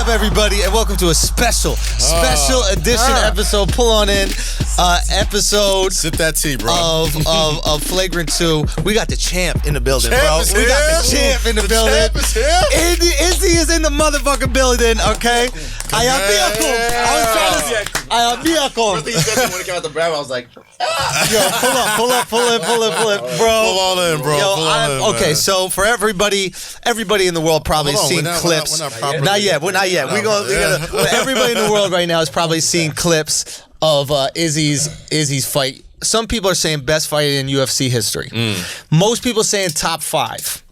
up, everybody, and welcome to a special edition episode. Pull on in, episode. Sip that tea, bro. Of Flagrant 2. We got the champ in the building, bro. Got the champ in the building. Champ is here. Izzy is in the motherfucking building. Okay. I am Akaash. He said when he came out the brand, I was like, Yo, pull up, bro. Pull all in, bro. Yo, okay, so for everybody in the world probably seen clips. Not yet. Everybody in the world right now has probably seen clips of Izzy's fight. Some people are saying best fight in UFC history. Most people saying top 5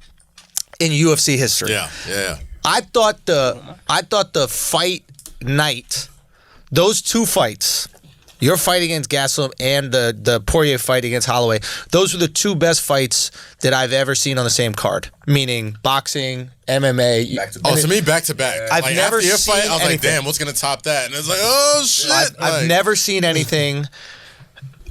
in UFC history. Yeah. I thought the fight night, those two fights, your fight against Gastelum and the Poirier fight against Holloway, those were the two best fights that I've ever seen on the same card. Meaning boxing, MMA. To me, back to back. I've never after your seen fight, I was anything. like, damn, what's gonna top that? And it's like, oh shit. I've never seen anything.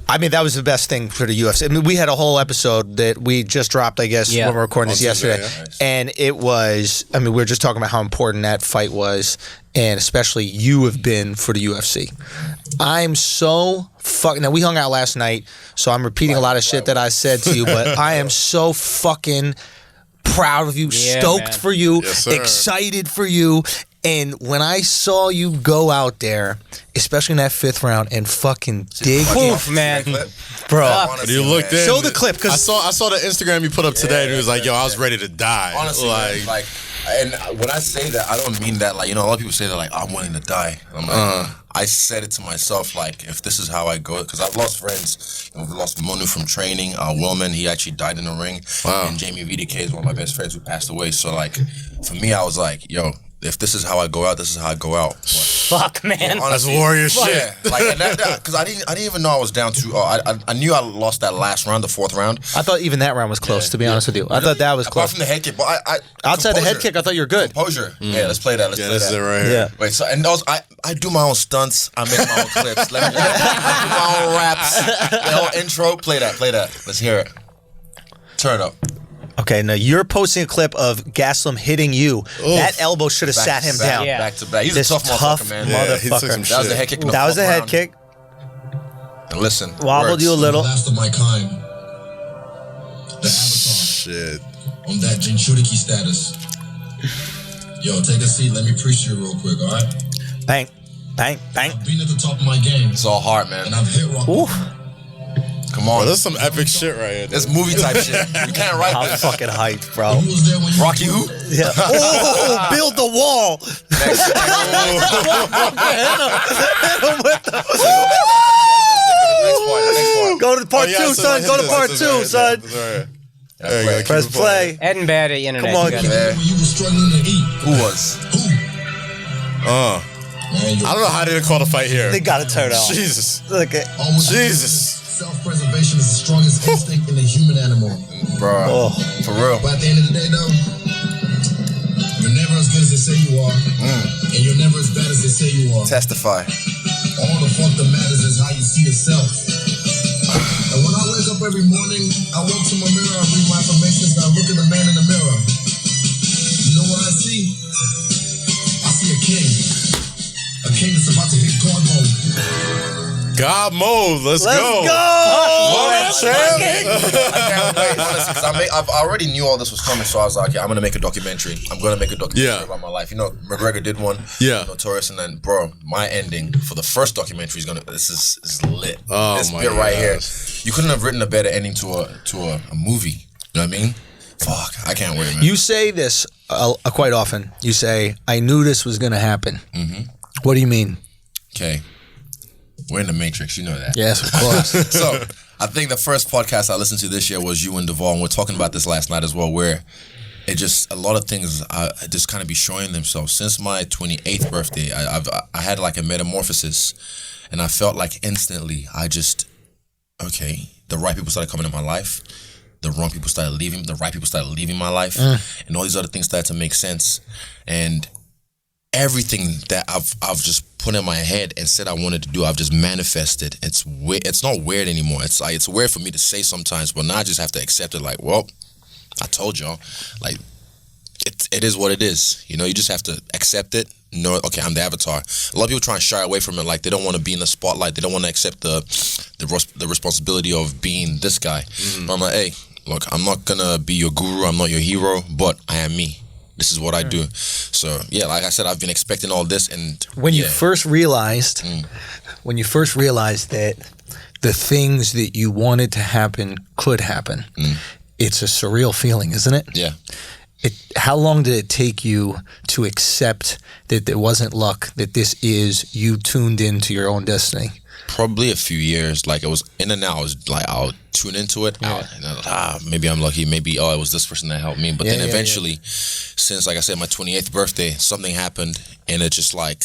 I mean, that was the best thing for the UFC. I mean, we had a whole episode that we just dropped, I guess, when we were recording this yesterday. And it was, I mean, we were just talking about how important that fight was, and especially you have been for the UFC. I'm so fucking, now we hung out last night, so I'm repeating a lot of shit that I said to you, but I am so fucking proud of you, stoked for you, excited for you. And when I saw you go out there, especially in that 5th round, and fucking dig, man, bro. You looked in. Show the clip, because I saw the Instagram you put up today, and it was like, yo, I was ready to die. honestly, like, and when I say that, I don't mean that, like, you know, a lot of people say that, like, I'm willing to die. I'm like, I said it to myself, like, if this is how I go, because I've lost friends. I've lost Monu from training. Willman, he actually died in the ring. Wow. And Jamie VDK is one of my best friends who passed away. So, like, for me, I was like, yo, if this is how I go out, this is how I go out. But, fuck, man. That's warrior shit. Yeah, like, because I didn't even know I was down to. I knew I lost that last round, the 4th round. I thought even that round was close, to be honest with you. I thought that was Apart close. from the head kick, but Outside the head kick, I thought you were good. Composure. Yeah, let's play that. Let's play This that. is it right here. Yeah. Wait, so and those I do my own stunts. I make my own clips. I do my own raps. The whole intro. Play that. Let's hear it. Turn it up. Okay, now you're posting a clip of Gastelum hitting you. That elbow should have sat him down. Yeah. Back to back. He's This a tough motherfucker, man. Yeah, he took some motherfucker. That was shit. the head kick. In the That was 4th a head round. kick. And listen, Wobbled words. you a little. Last of my kind. The Avatar. Shit. On that Jinchuriki status. Yo, take a seat. Let me preach to you real quick, all right? Bang, bang, bang. I've been at the top of my game, It's all hard, man. and I've hit rock. Ooh, Come on. Bro, this is some epic shit right here. That's movie type shit. You can't write I'm this. fucking hyped, bro. Who was there when you Rocky who? Yeah. Oh, build the wall. Next part. Go to part 2, son. Go to part 2, son. Play. Press play. Ed and Bad at internet. Come on, together. Yeah. when you were struggling to eat? Who was? Who? Man, I don't know how they didn't call the fight here. They gotta turn it on. Jesus. Look at. Jesus. Self-preservation is the strongest instinct in the human animal. Bro. For real. But at the end of the day, though, you're never as good as they say you are, and you're never as bad as they say you are. Testify. All the fuck that matters is how you see yourself. And when I wake up every morning, I walk to my mirror, I read my affirmations, and I look at the man in the mirror. You know what I see? I see a king. A king that's about to hit God mode. God mode. Let's go. I can't wait, honestly, because I already knew all this was coming, so I was like, okay, I'm gonna make a documentary. About my life. You know, McGregor did one. Yeah. Notorious, and then, bro, my ending for the first documentary is this is lit. Oh, this my bit right here. gosh. You couldn't have written a better ending to a movie. You know what I mean? Fuck, I can't wait, man. You say this quite often. You say, "I knew this was gonna happen." What do you mean? Okay. We're in the Matrix, you know that. Yes, of course. So, I think the first podcast I listened to this year was you and Duvall, and we're talking about this last night as well, where it just, a lot of things just kind of be showing themselves. Since my 28th birthday, I had like a metamorphosis, and I felt like instantly, the right people started coming in my life, the wrong people started leaving, the right people started leaving my life, and all these other things started to make sense. And everything that I've just put in my head and said I wanted to do, I've just manifested. It's not weird anymore. It's like, it's weird for me to say sometimes, but now I just have to accept it. Like, well, I told y'all, like, it is what it is. You know, you just have to accept it, know, okay, I'm the avatar. A lot of people try and shy away from it, like they don't want to be in the spotlight. They don't want to accept the responsibility of being this guy. But I'm like, hey, look, I'm not gonna be your guru. I'm not your hero, but I am me. This is what I do. So yeah, like I said, I've been expecting all this. And when you first realized, that the things that you wanted to happen could happen, it's a surreal feeling, isn't it? Yeah. How long did it take you to accept that it wasn't luck, that this is you tuned into your own destiny? Probably a few years. Like it was in and out. I was like, I'll tune into it. Yeah. Maybe I'm lucky. Maybe, it was this person that helped me. But then eventually, since, like I said, my 28th birthday, something happened. And it just like,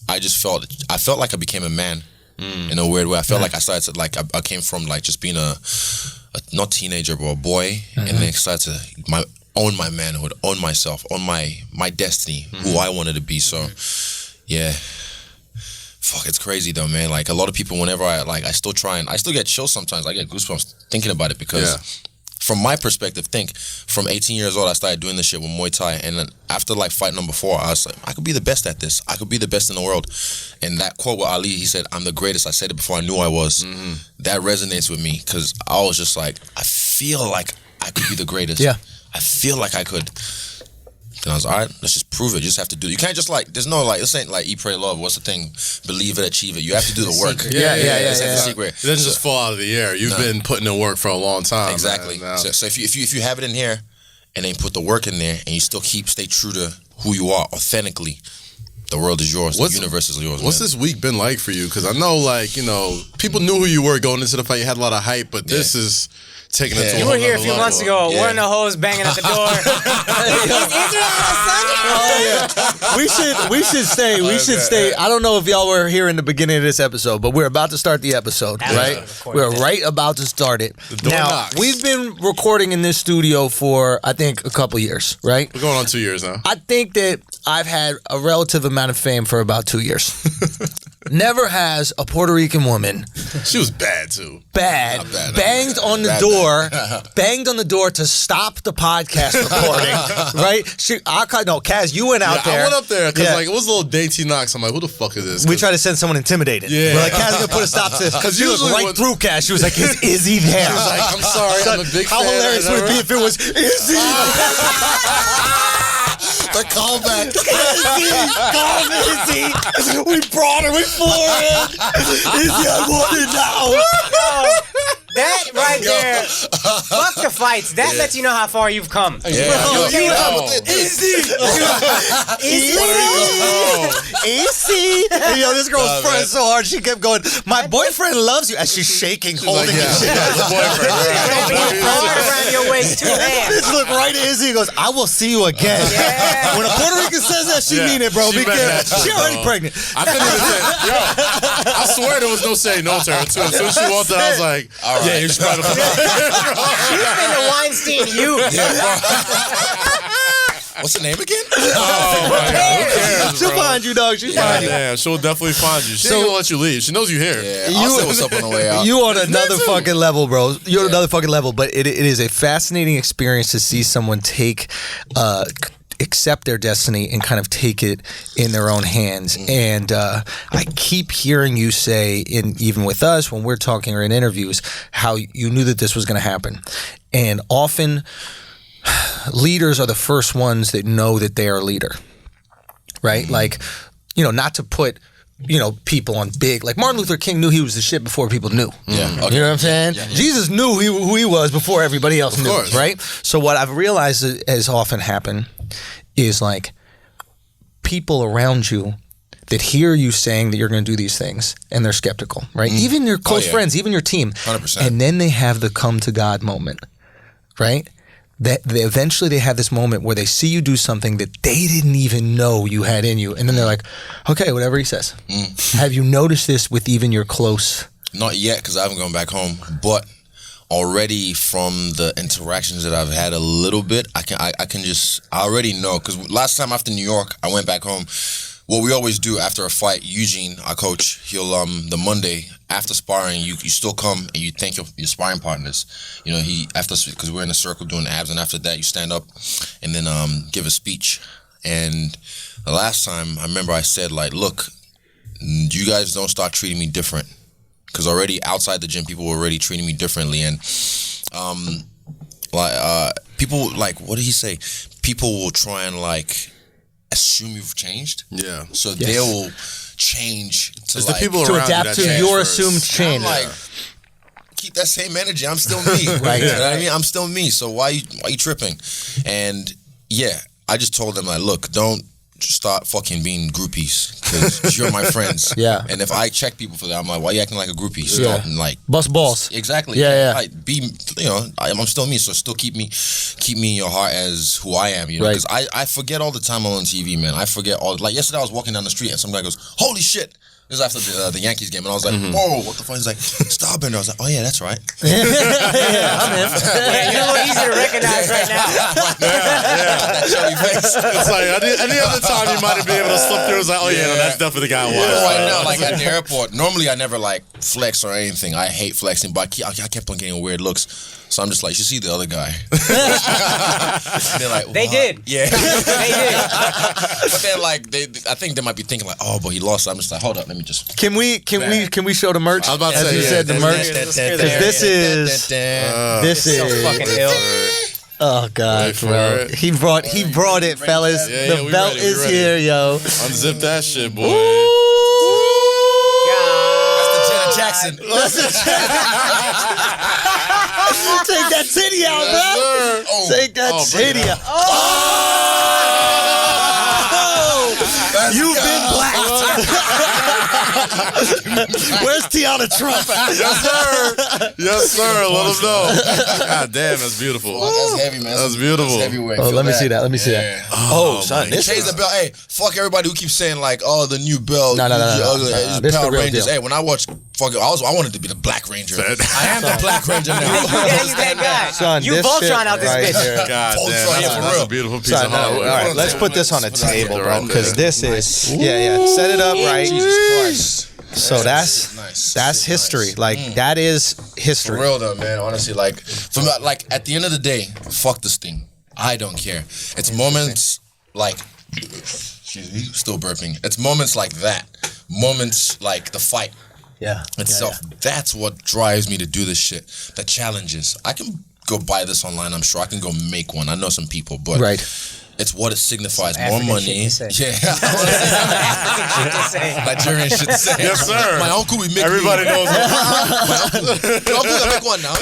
I felt like I became a man in a weird way. I felt like I started to, like, I came from like just being a not teenager, but a boy. And then I started to own my manhood, own myself, own my destiny, who I wanted to be. So, yeah. Fuck, it's crazy though, man. Like a lot of people, whenever I still get chills sometimes. I get goosebumps thinking about it because from my perspective, from 18 years old, I started doing this shit with Muay Thai. And then after like fight number 4, I was like, I could be the best at this. I could be the best in the world. And that quote with Ali, he said, I'm the greatest. I said it before I knew I was. That resonates with me because I was just like, I feel like I could be the greatest. Yeah. I feel like I could. And I was, all right, let's just prove it. You just have to do it. You can't just like, there's no like, this ain't like eat, pray, love. What's the thing? Believe it, achieve it. You have to do the work. Yeah. That's the secret. It doesn't just fall out of the air. You've been putting in work for a long time. Exactly. So if you have it in here and then put the work in there and you still stay true to who you are authentically, the world is yours. The universe is yours. What's this week been like for you? Because I know, like, people knew who you were going into the fight. You had a lot of hype, but this is taking it to a You were here a few months ago. One of the hoes banging at the door. We should stay. I don't know if y'all were here in the beginning of this episode, but we're about to start the episode, right? We're right about to start it. Now, we've been recording in this studio for, I think, a couple years, right? We're going on 2 years now. I think that I've had a relative amount of fame for about 2 years. Never has a Puerto Rican woman. She was bad too. Bad. Banged on the door. Banged on the door to stop the podcast recording. Right? Kaz, you went out there. I went up there because like it was a little dainty knocks. I'm like, who the fuck is this? We tried to send someone intimidated. Yeah. We're like, Kaz gonna put a stop to this. Because she looked right through Kaz. She was like, is he there? She was like, I'm sorry, I'm a big fan. How hilarious would it be if it was, is he? The callback. Izzy. We brought her. We flew her in. Izzy, I want it now. That right there, fuck the fights. That lets you know how far you've come. Izzy. And this girl's friend so hard. She kept going, my boyfriend loves you. As she's shaking, holding his shit. Boyfriend. Around your waist, 2 hands. Just look right at Izzy. He goes, I will see you again. Yeah. When a Puerto Rican says that, she mean it, bro. Be careful. She already pregnant. I couldn't even say, I swear there was no saying no to her too. As soon as she walked out, I was like, all right. Yeah, you're trying to. She's been to Weinstein. What's the name again? Oh my God. Who cares, She'll find you, dog. She'll find you. Damn, she'll definitely find you. She ain't gonna let you leave. She knows you here. Yeah, I'll say what's up on the way out. You on another fucking level, bro. You're on another fucking level. But it is a fascinating experience to see someone accept their destiny and kind of take it in their own hands. And I keep hearing you say, even with us, when we're talking or in interviews, how you knew that this was going to happen. And often leaders are the first ones that know that they are a leader, right? Like, not to put people on big, like Martin Luther King knew he was the shit before people knew. Yeah, okay. You know what I'm saying? Yeah. Jesus knew who he was before everybody else knew, right? So what I've realized has often happened is like people around you that hear you saying that you're going to do these things and they're skeptical, right? Even your close friends, even your team. 100%. And then they have the come to God moment, right? That eventually they have this moment where they see you do something that they didn't even know you had in you. And then they're like, okay, whatever he says. Have you noticed this with even your close? Not yet, because I haven't gone back home. But already from the interactions that I've had a little bit, I already know. Because last time after New York, I went back home. What we always do after a fight, Eugene, our coach, he'll the Monday after sparring, you still come and you thank your sparring partners. Because we're in a circle doing abs, and after that you stand up and then give a speech. And the last time, I remember I said, like, look, you guys don't start treating me different. Because already outside the gym, people were already treating me differently. And, people, like, what did he say? People will try and, like, assume you've changed. Yeah. So they will change to, it's like, the people to around adapt you that to your first. assumed change. I'm like, keep that same energy. I'm still me. Right. You know what I mean? I'm still me. So why you tripping? And yeah, I just told them, like, look, don't start fucking being groupies because you're my friends. Yeah. And if I check people for that, I'm like, why you acting like a groupie? Stop and like bust balls. Exactly. Yeah. Like, I'm still me. So still keep me in your heart as who I am. You know, because I forget all the time I'm on TV, man. I forget all. Like yesterday, I was walking down the street and some guy goes, "Holy shit." This was after the Yankees game, and I was like, "Whoa, what the fuck?" He's like, "Stylebender." I was like, "Oh yeah, that's right." I'm in. You're a little easy to recognize right now. That chubby face. It's like any other time you might have been able to slip through. It's like, oh yeah, no, that's definitely the guy I watched. Right now, like at the airport, normally I never like flex or anything. I hate flexing, but I kept on getting weird looks. So I'm just like, you should see the other guy. They're like, They did. Yeah. They did. But then like I think they might be thinking like, oh, but he lost. So I'm just like, hold up, let me just. Can we show the merch? I was about to as say, you said, the merch. Because this is so fucking ill. oh god, Wait for bro. it. He brought it, fellas. Yeah, the we belt ready, is ready. here, yo. Unzip that shit, boy. That's the Janet Jackson. Take that titty out, bro. Oh, Take that titty out. You've been blacked. Where's Tiana Trump at? Yes, sir. Yes, sir. Let him know. God damn, that's beautiful. That's heavy, man. That's beautiful. That's heavyweight. Oh, Feel let me see that. Let me see Yeah. that. Oh, son, this Change is the belt. Hey, fuck everybody who keeps saying like, oh, the new belt. No. It's This Power the real Rangers. deal. Hey, when I watched fucking, I wanted to be the Black Ranger. I am the Black Ranger now. Yeah, you that guy. Son, you this Voltron shit out this right bitch. here. God Voltron, damn, yeah, for that's real. a beautiful piece Son, of no, hard all work. right, let's put this on a table, bro, because this is yeah. Set it up right. Jesus Christ. So that's Nice. that's history. Like that is For history. real though, man. Honestly, like, at the end of the day, fuck this thing. I don't care. It's moments like, still burping. It's moments like that. Moments like the fight Yeah. itself. That's what drives me to do this shit. The challenges. I can go buy this online. I'm sure I can go make one. I know some people, but Right. it's what it signifies. Some More African money. shit to say. Yeah. Nigerian shit to say. Yes, sir. My uncle we make. Everybody knows. Your uncle will make one now.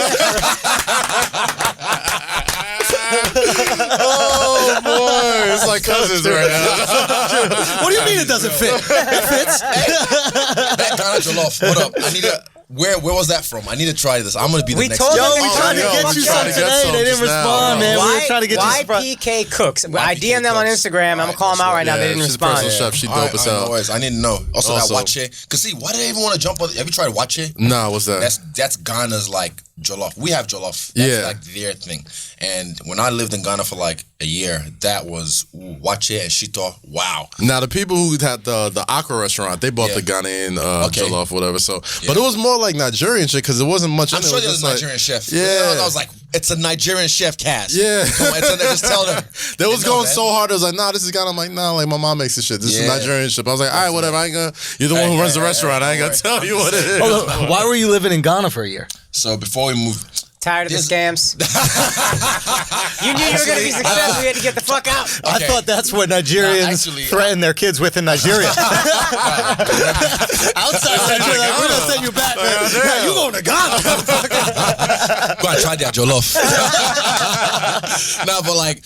Oh boy, it's like cousins right now. What do you mean it doesn't fit? It fits. That Ghana jollof. What up? I need a. Where was that from? I need to try this. I'm gonna be the We next. told Yo, them we to tried to yo, get we you tried some to get today. some They didn't just now, respond, bro. man. We were trying to get you some. YPK Cooks. I DM'd them on Instagram. I'm gonna call them out right now. They didn't she's a personal respond. chef. She All right, dope as all right, hell. no worries. I need to know. Also, Also- that wache. Cause see, why do they even want to jump on? Have you tried wache? Nah, what's that? That's Ghana's like jollof. We have jollof. That's Yeah. like their thing. And when I lived in Ghana for like a year, that was wache and shito. Wow. Now the people who had the Accra restaurant, they bought Yeah. the Ghanaian Okay. jollof, whatever. So, but it was more like Nigerian shit because it wasn't much. I'm in it. sure It was there's a just Nigerian chef. Yeah. I was like, it's a Nigerian chef cast. Yeah. Just tell them. They was know going that. so hard. It was like, nah, this is Ghana. I'm like, nah, like my mom makes this shit. This is Yeah. Nigerian shit. I was like, all right, whatever. I ain't gonna. You're the one who runs the restaurant. I ain't gonna tell you what it is. Hold on. Why were you living in Ghana for a year? So before we moved, Tired of the scams. You knew you were gonna be successful. You had to get the fuck out. I Okay. thought that's what Nigerians actually, threaten their kids with in Nigeria. Outside Nigeria, like, we're gonna send you back, man. Yeah, you going to Ghana? go and try that jollof. No, but like,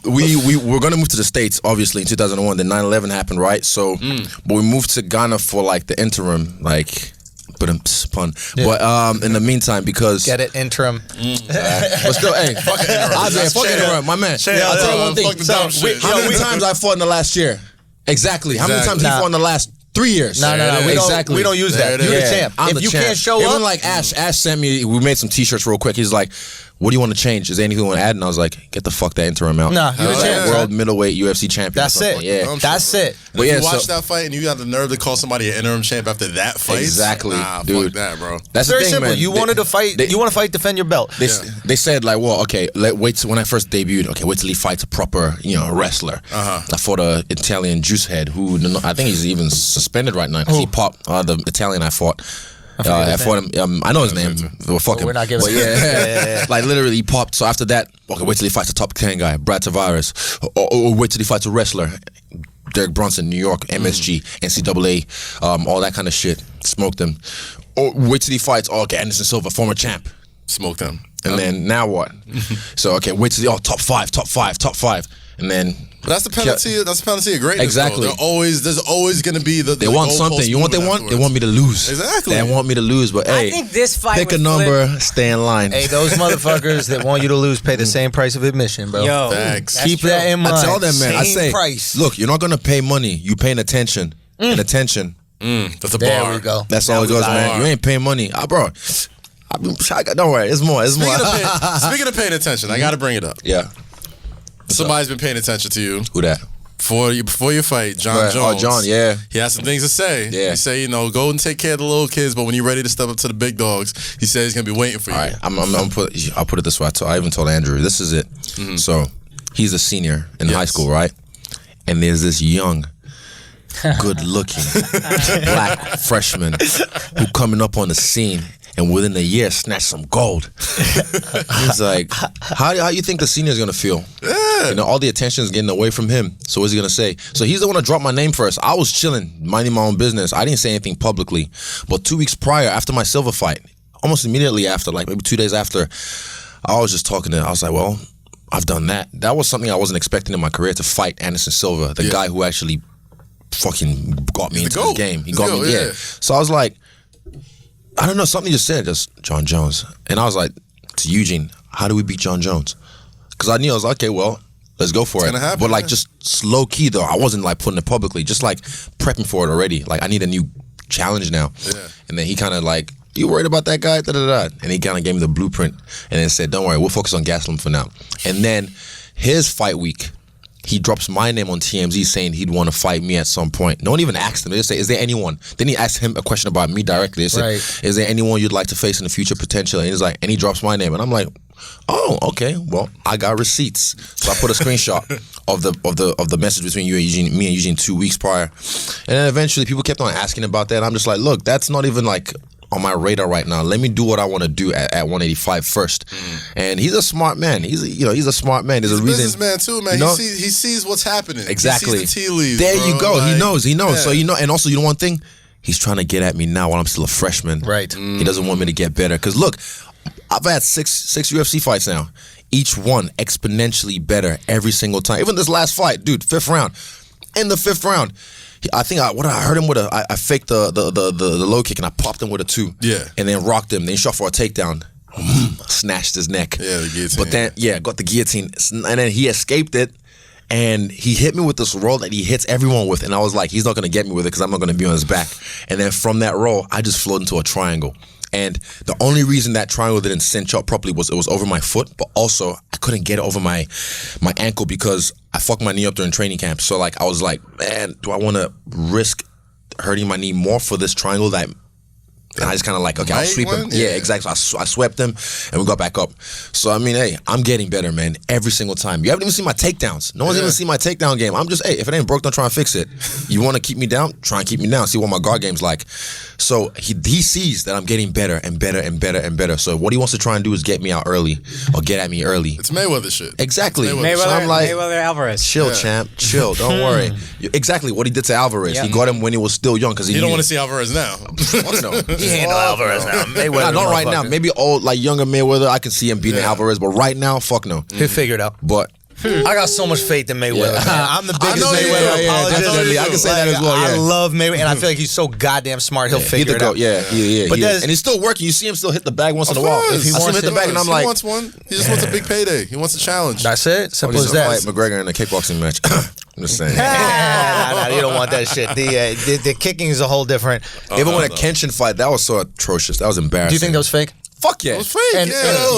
we were gonna move to the States, obviously in 2001. Then 9/11 happened, right? So, but we moved to Ghana for like the interim, like. But pun. Yeah. But in the meantime, because Get it, interim. but still, hey, fuck it, fuck it, my man. I'll tell you one thing. Fuck the dumb shit. How many times I fought in the last year? Exactly. How many times he Nah. fought in the last 3 years? No. Exactly. We don't use that. There it You're is. the champ. I'm If the you champ. can't show Even up, like Ash sent me. We made some T-shirts real quick. He's like, what do you want to change? Is there anything you want to add? And I was like, get the fuck that interim out. Nah, you're the champ. World middleweight UFC champion. That's it. Yeah, that's it. But you watch that fight and you got the nerve to call somebody an interim champ after that fight. Exactly, dude. Fuck that, bro. That's very the thing, simple. man. You wanted to fight. You want to fight, defend your belt. They said like, well, okay, wait till when I first debuted. Okay, wait till he fights a proper, wrestler. I fought a Italian juice head who I think he's even suspended right now because he popped the Italian I fought. I fought him. I know his name. Well, fuck him. We're not giving. Yeah. Like literally, he popped. So after that, okay, wait till he fights a top 10 guy, Brad Tavares. Or wait till he fights a wrestler, Derek Brunson, New York, MSG, NCAA, all that kind of shit. Smoked them. Or wait till he fights. Oh, okay, Anderson Silva, former champ. Smoked them. And then now what? So okay, wait till the top five, and then. But that's the penalty. That's the penalty of greatness. Exactly. There's always going to be the. They want something. You know what they want? They want me to lose. Exactly. They want me to lose. But hey, I think this fight pick a number, stay in line. Hey, those motherfuckers that want you to lose pay the same price of admission, bro. Yo, thanks. Keep that in mind. I tell them, man. Same I say, price. look, you're not gonna pay money. You paying attention. And attention. That's a There bar. we go. That's all it goes, man. You ain't paying money, bro. Don't worry. It's more. Speaking of paying attention, I got to bring it up. Yeah. Somebody's been paying attention to you. Who that? Before your fight, John Jones. Oh, John, yeah. He has some things to say. Yeah. He say, go and take care of the little kids, but when you're ready to step up to the big dogs, he says he's gonna be waiting for you. All right, I'll put it this way. I even told Andrew, this is it. So he's a senior in high school, right? And there's this young, good-looking black freshman who coming up on the scene. And within a year, snatch some gold. He's like, how you think the senior's gonna feel? Yeah. All the attention is getting away from him. So what's he gonna say? So he's the one to drop my name first. I was chilling, minding my own business. I didn't say anything publicly. But 2 weeks prior, after my Silva fight, almost immediately after, like maybe 2 days after, I was just talking to him. I was like, well, I've done that. That was something I wasn't expecting in my career, to fight Anderson Silva, the guy who actually fucking got me into the game. He got me, yeah. So I was like, I don't know, something just said, just John Jones. And I was like, to Eugene, how do we beat John Jones? Because I knew, I was like, okay, well, let's go for it. Happen, but like just slow key though. I wasn't like putting it publicly, just like prepping for it already. Like I need a new challenge now. Yeah. And then he kind of like, you worried about that guy? Da-da-da. And he kind of gave me the blueprint and then said, don't worry, we'll focus on Gastelum for now. And then his fight week, he drops my name on TMZ saying he'd want to fight me at some point. No one even asked him. They just say, is there anyone? Then he asked him a question about me directly. They said, is there anyone you'd like to face in the future potentially? And he's like, and he drops my name. And I'm like, oh, okay. Well, I got receipts. So I put a screenshot of the message between me and Eugene 2 weeks prior. And then eventually people kept on asking about that. And I'm just like, look, that's not even like on my radar right now. Let me do what I want to do at 185 first. And he's a smart man. He's a smart man. There's a reason. He's a businessman too, man. He sees what's happening. Exactly. He sees the tea leaves. There you go. Like, he knows. So and also one thing, he's trying to get at me now while I'm still a freshman. Right. He doesn't want me to get better. Because look, I've had six UFC fights now. Each one exponentially better every single time. Even this last fight, dude, 5th round. In the 5th round, I think I heard him with I faked the low kick and I popped him with a 2. Yeah. And then rocked him. Then he shot for a takedown. Snatched his neck. Yeah, the guillotine. But then, got the guillotine. And then he escaped it. And he hit me with this roll that he hits everyone with. And I was like, he's not going to get me with it because I'm not going to be on his back. And then from that roll, I just floated into a triangle. And the only reason that triangle didn't cinch up properly was it was over my foot, but also I couldn't get it over my ankle because I fucked my knee up during training camp. So like I was like, man, do I want to risk hurting my knee more for this triangle that? And I just kind of like, okay, I'll sweep him. Yeah, exactly. So I swept him, and we got back up. So, I mean, hey, I'm getting better, man, every single time. You haven't even seen my takedowns. No one's even seen my takedown game. I'm just, hey, if it ain't broke, don't try and fix it. You want to keep me down? Try and keep me down. See what my guard game's like. So, he sees that I'm getting better and better and better and better. So, what he wants to try and do is get me out early or get at me early. It's Mayweather shit. Exactly. Mayweather, so I'm like, Mayweather Alvarez. Chill, champ. Chill. Don't worry. Exactly what he did to Alvarez. He got him when he was still young because he don't want to see Alvarez now. He ain't no Alvarez now. Mayweather, not right now. Maybe old, like younger Mayweather, I can see him beating Alvarez, but right now, fuck no. He'll figure it out. But I got so much faith in Mayweather. Man. I'm the biggest Mayweather apologist. Definitely. I can say that as well. I love Mayweather, and I feel like he's so goddamn smart. He'll figure it out. Yeah. But and he's still working. You see him still hit the bag once in a while. If he wants hit the bag, and I'm like, he wants one. He just wants a big payday. He wants a challenge. That's it. Simple as that. Fight McGregor in a kickboxing match. I'm just saying. You don't want that shit. The kicking is a whole different. Even when a Kenshin fight, that was so atrocious. That was embarrassing. Do you think that was fake? fuck yeah. It was fake. And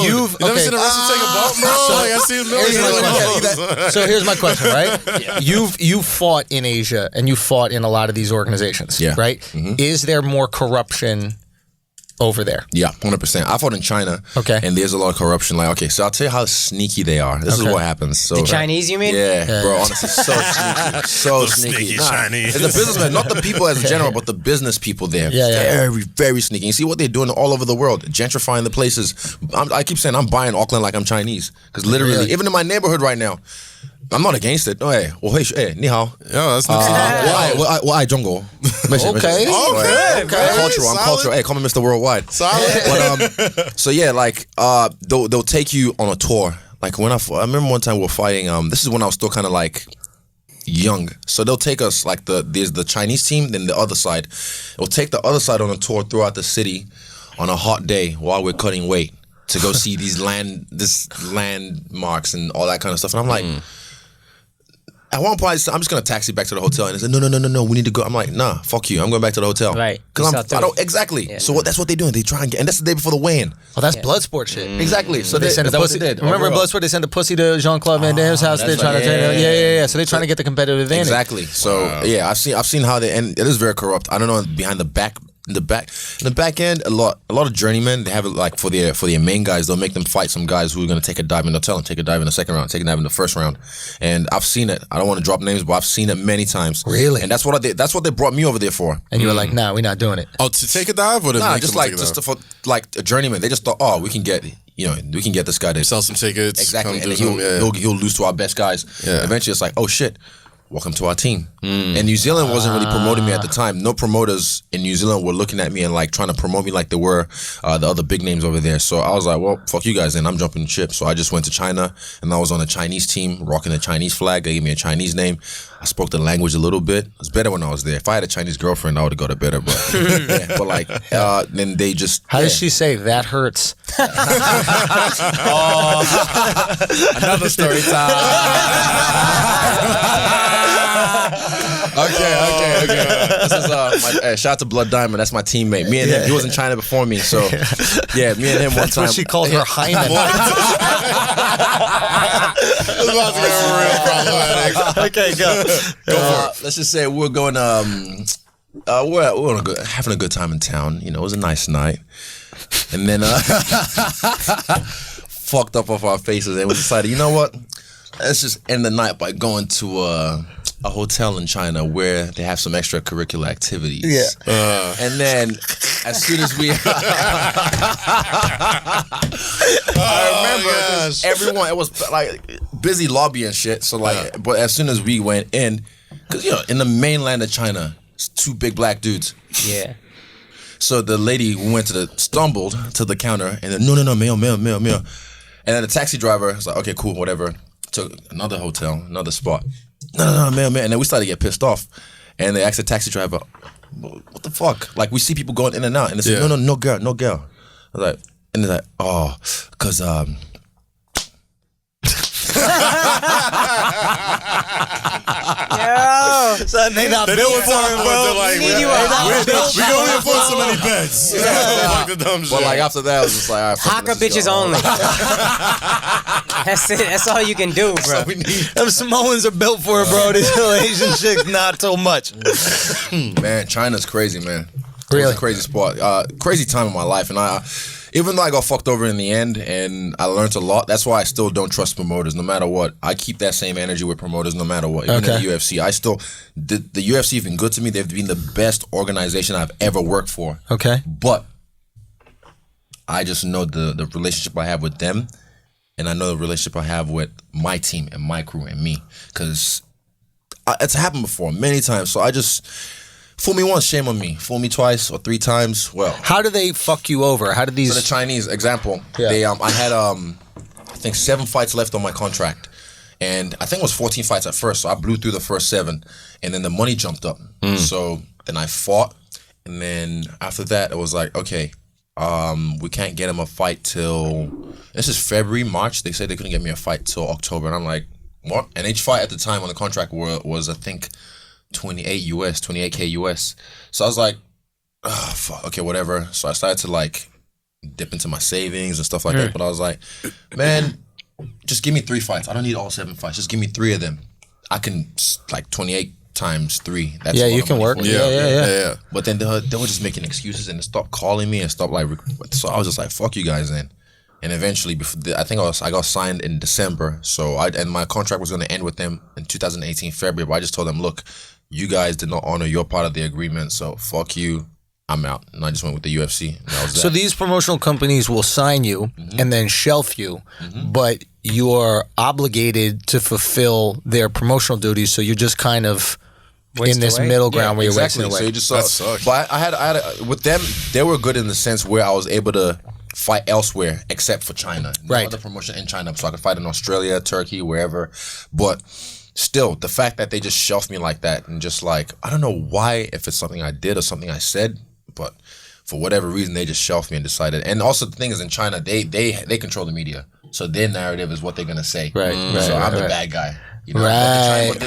you never seen a wrestler take a bump, bro? Like, I see millions. So here's my question, right? You've fought in Asia and you fought in a lot of these organizations, right? Mm-hmm. Is there more corruption over there? Yeah, 100%. I fought in China. Okay. And there's a lot of corruption. Like, okay, so I'll tell you how sneaky they are. This is what happens. So, the Chinese, you mean? Yeah, bro, honestly, so sneaky. So sneaky. Chinese. It's the businessmen, not the people as a general, but the business people there. Very, very sneaky. You see what they're doing all over the world, gentrifying the places. I keep saying I'm buying Auckland like I'm Chinese. Because literally, even in my neighborhood right now, I'm not against it. No, hey, ni hao. Yeah, that's why jungle? Okay. I'm cultural. Hey, call me Mr. Worldwide. Solid. But so yeah, like they'll take you on a tour. Like when I remember one time we were fighting. This is when I was still kind of like young. So they'll take us like there's the Chinese team, then the other side. They'll take the other side on a tour throughout the city on a hot day while we're cutting weight to go see these landmarks and all that kind of stuff. And I'm like. At one point, I'm just gonna taxi back to the hotel, and they said, "No, we need to go." I'm like, "Nah, fuck you. I'm going back to the hotel." Right? Because I don't exactly. Yeah. So that's what they're doing. They try and get, and that's the day before the weigh-in. Well, that's blood sport shit. Exactly. So they sent the pussy. Remember in Bloodsport, they sent the pussy to Jean-Claude Van Damme's house. They're trying to train. So they're trying to get the competitive advantage. Exactly. So I've seen how they, and it is very corrupt. I don't know behind the back. In the back end, a lot of journeymen. They have it like for their main guys. They'll make them fight some guys who are going to take a dive, and they'll tell them take a dive in the second round, take a dive in the first round. And I've seen it. I don't want to drop names, but I've seen it many times. Really? And that's what they brought me over there for. And you were like, "Nah, we're not doing it." Oh, to take a dive or just for like a journeyman. They just thought, oh, we can get this guy to sell some tickets. Exactly, and he'll lose to our best guys. Yeah. Eventually, it's like, oh shit. Welcome to our team. And New Zealand wasn't really promoting me at the time. No promoters in New Zealand were looking at me and like trying to promote me like they were the other big names over there. So I was like, well, fuck you guys then. I'm jumping ship. So I just went to China and I was on a Chinese team, rocking a Chinese flag. They gave me a Chinese name. I spoke the language a little bit. It was better when I was there. If I had a Chinese girlfriend, I would have got it better. But but like then they just. How does she say that hurts? Another story time. Okay. This is shout out to Blood Diamond. That's my teammate. Me and him. He was in China before me, so yeah. Me and him one time. That's what she called her hymen. It's about to get real problematic. Okay, go for it. Let's just say we're going. We're having a good time in town. You know, it was a nice night, and then fucked up off our faces, and we decided, you know what? Let's just end the night by going to a hotel in China where they have some extracurricular activities. Yeah. And then as soon as we I remember everyone, it was like busy lobby and shit. So like but as soon as we went in, because in the mainland of China, it's two big black dudes. Yeah. So the lady stumbled to the counter and then no, meal. And then the taxi driver was like, okay, cool, whatever. Took another hotel, another spot. No, man. And then we started to get pissed off. And they asked the taxi driver, what the fuck? Like, we see people going in and out. And they said, no girl. I was like, and they're like, oh, because, Son, they not built for it, bro. We don't afford so many beds. But like after that, I was just like, all right, Haka bitches only. That's it. That's all you can do, bro. Them Samoans are built for it, bro. These little Asian chicks, not so much. Man, China's crazy, man. Really? It was a crazy spot. Crazy time in my life. And even though I got fucked over in the end and I learned a lot, that's why I still don't trust promoters no matter what. I keep that same energy with promoters no matter what. Even in the UFC, the UFC has been good to me. They've been the best organization I've ever worked for. Okay. But I just know the relationship I have with them, and I know the relationship I have with my team and my crew and me. Because it's happened before many times. So I just... Fool me once, shame on me. Fool me twice or three times, well. How do they fuck you over? How do these... So the Chinese, example, they I had, I think 7 fights left on my contract. And I think it was 14 fights at first, so I blew through the first 7. And then the money jumped up. So then I fought. And then after that, it was like, okay, we can't get him a fight till... This is February, March. They said they couldn't get me a fight till October. And I'm like, what? And each fight at the time on the contract was I think... 28K US. So I was like, oh, fuck, okay, whatever. So I started to like dip into my savings and stuff like that. But I was like, man, just give me 3 fights. I don't need all 7 fights. Just give me 3 of them. I can, like, 28 times 3. That's you can work. Yeah. But then they were just making excuses and they stopped calling me and stopped like. So I was just like, fuck you guys then. And eventually, I think I got signed in December. So and my contract was going to end with them in 2018 February. But I just told them, look, you guys did not honor your part of the agreement. So fuck you. I'm out. And I just went with the UFC. And that was that. So these promotional companies will sign you and then shelf you, but you're obligated to fulfill their promotional duties. So you're just kind of in this middle ground where you're wasting away. So you just saw. But I had with them, they were good in the sense where I was able to fight elsewhere except for China. No other promotion in China, so I could fight in Australia, Turkey, wherever. But still, the fact that they just shelved me like that and just like, I don't know why, if it's something I did or something I said, but for whatever reason, they just shelved me and decided. And also the thing is, in China, they control the media. So their narrative is what they're going to say. Right. So I'm the bad guy. You know,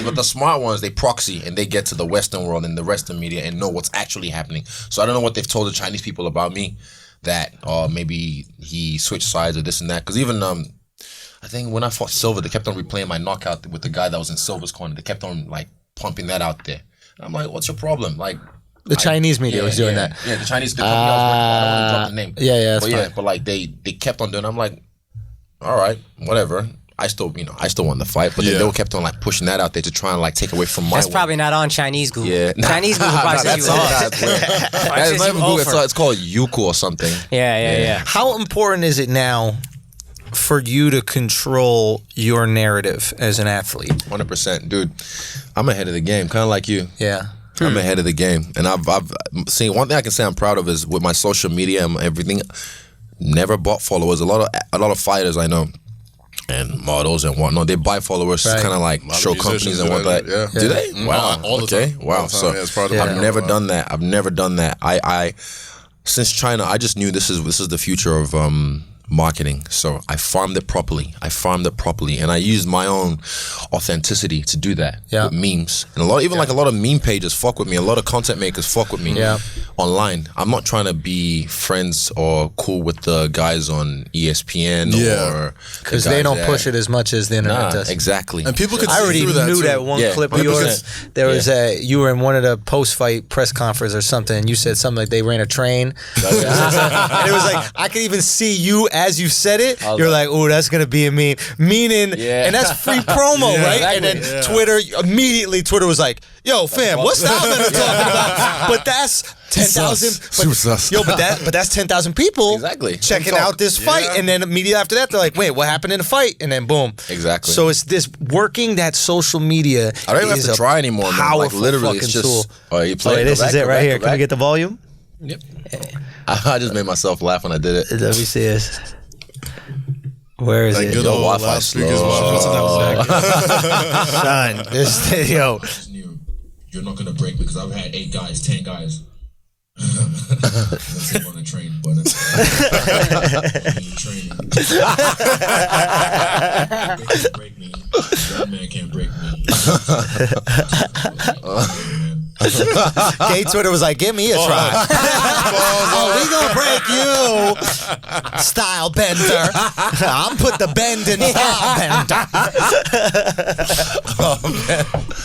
but the smart ones, they proxy and they get to the Western world and the rest of the media and know what's actually happening. So I don't know what they've told the Chinese people about me, that maybe he switched sides or this and that. Because even I think when I fought Silva, they kept on replaying my knockout with the guy that was in Silva's corner. They kept on like pumping that out there. And I'm like, what's your problem? Like, the Chinese media was doing that. Yeah, the Chinese company I was working for, I don't want to drop the name. That's fine. But like they kept on doing it. I'm like, all right, whatever. I still won the fight, but then they kept on like pushing that out there to try and like take away from my. That's probably not on Chinese Google. Yeah, Chinese Google probably says you off. That's not even Google. It's called Youku or something. Yeah. How important is it now for you to control your narrative as an athlete? 100%, dude. I'm ahead of the game, kind of like you. Yeah. I'm ahead of the game, and I've seen one thing I can say I'm proud of is with my social media and everything. Never bought followers. A lot of fighters I know, and models and whatnot, they buy followers, kind of like show companies and whatnot. Do they? Wow. All the time. Wow. So I've never done that. I since China, I just knew this is the future of marketing. So I farmed it properly. And I used my own authenticity to do that with memes. And a lot of meme pages fuck with me. A lot of content makers fuck with me online. I'm not trying to be friends or cool with the guys on ESPN or because they don't push it as much as the internet does. Exactly. And people could I already see knew that one clip of yours. There was you were in one of the post-fight press conference or something, and you said something like they ran a train. And it was like I could even see you as you said it. You're like, oh, that's gonna be a meme. Meaning, and that's free promo, right? Exactly. And then Twitter was like, yo, fam, what's Stylebender talking about? But that's 10,000. Yo, but that's 10,000 people checking out this fight, and then immediately after that, they're like, wait, what happened in the fight? And then boom. Exactly. So it's this working that social media. I don't even have to try anymore, man. Like literally, it's just tool. This is it right here. Can we get the volume? Yep. I just made myself laugh when I did it. Let me see this. Where is it? Good old Wi-Fi slow. Son, this yo. You're not gonna break me because I've had 8 guys, 10 guys. Let's on the train, but break me. That man can't break me. Gay Twitter was like, give me a try. We gonna break you, Stylebender. I'm put the bend in Stylebender.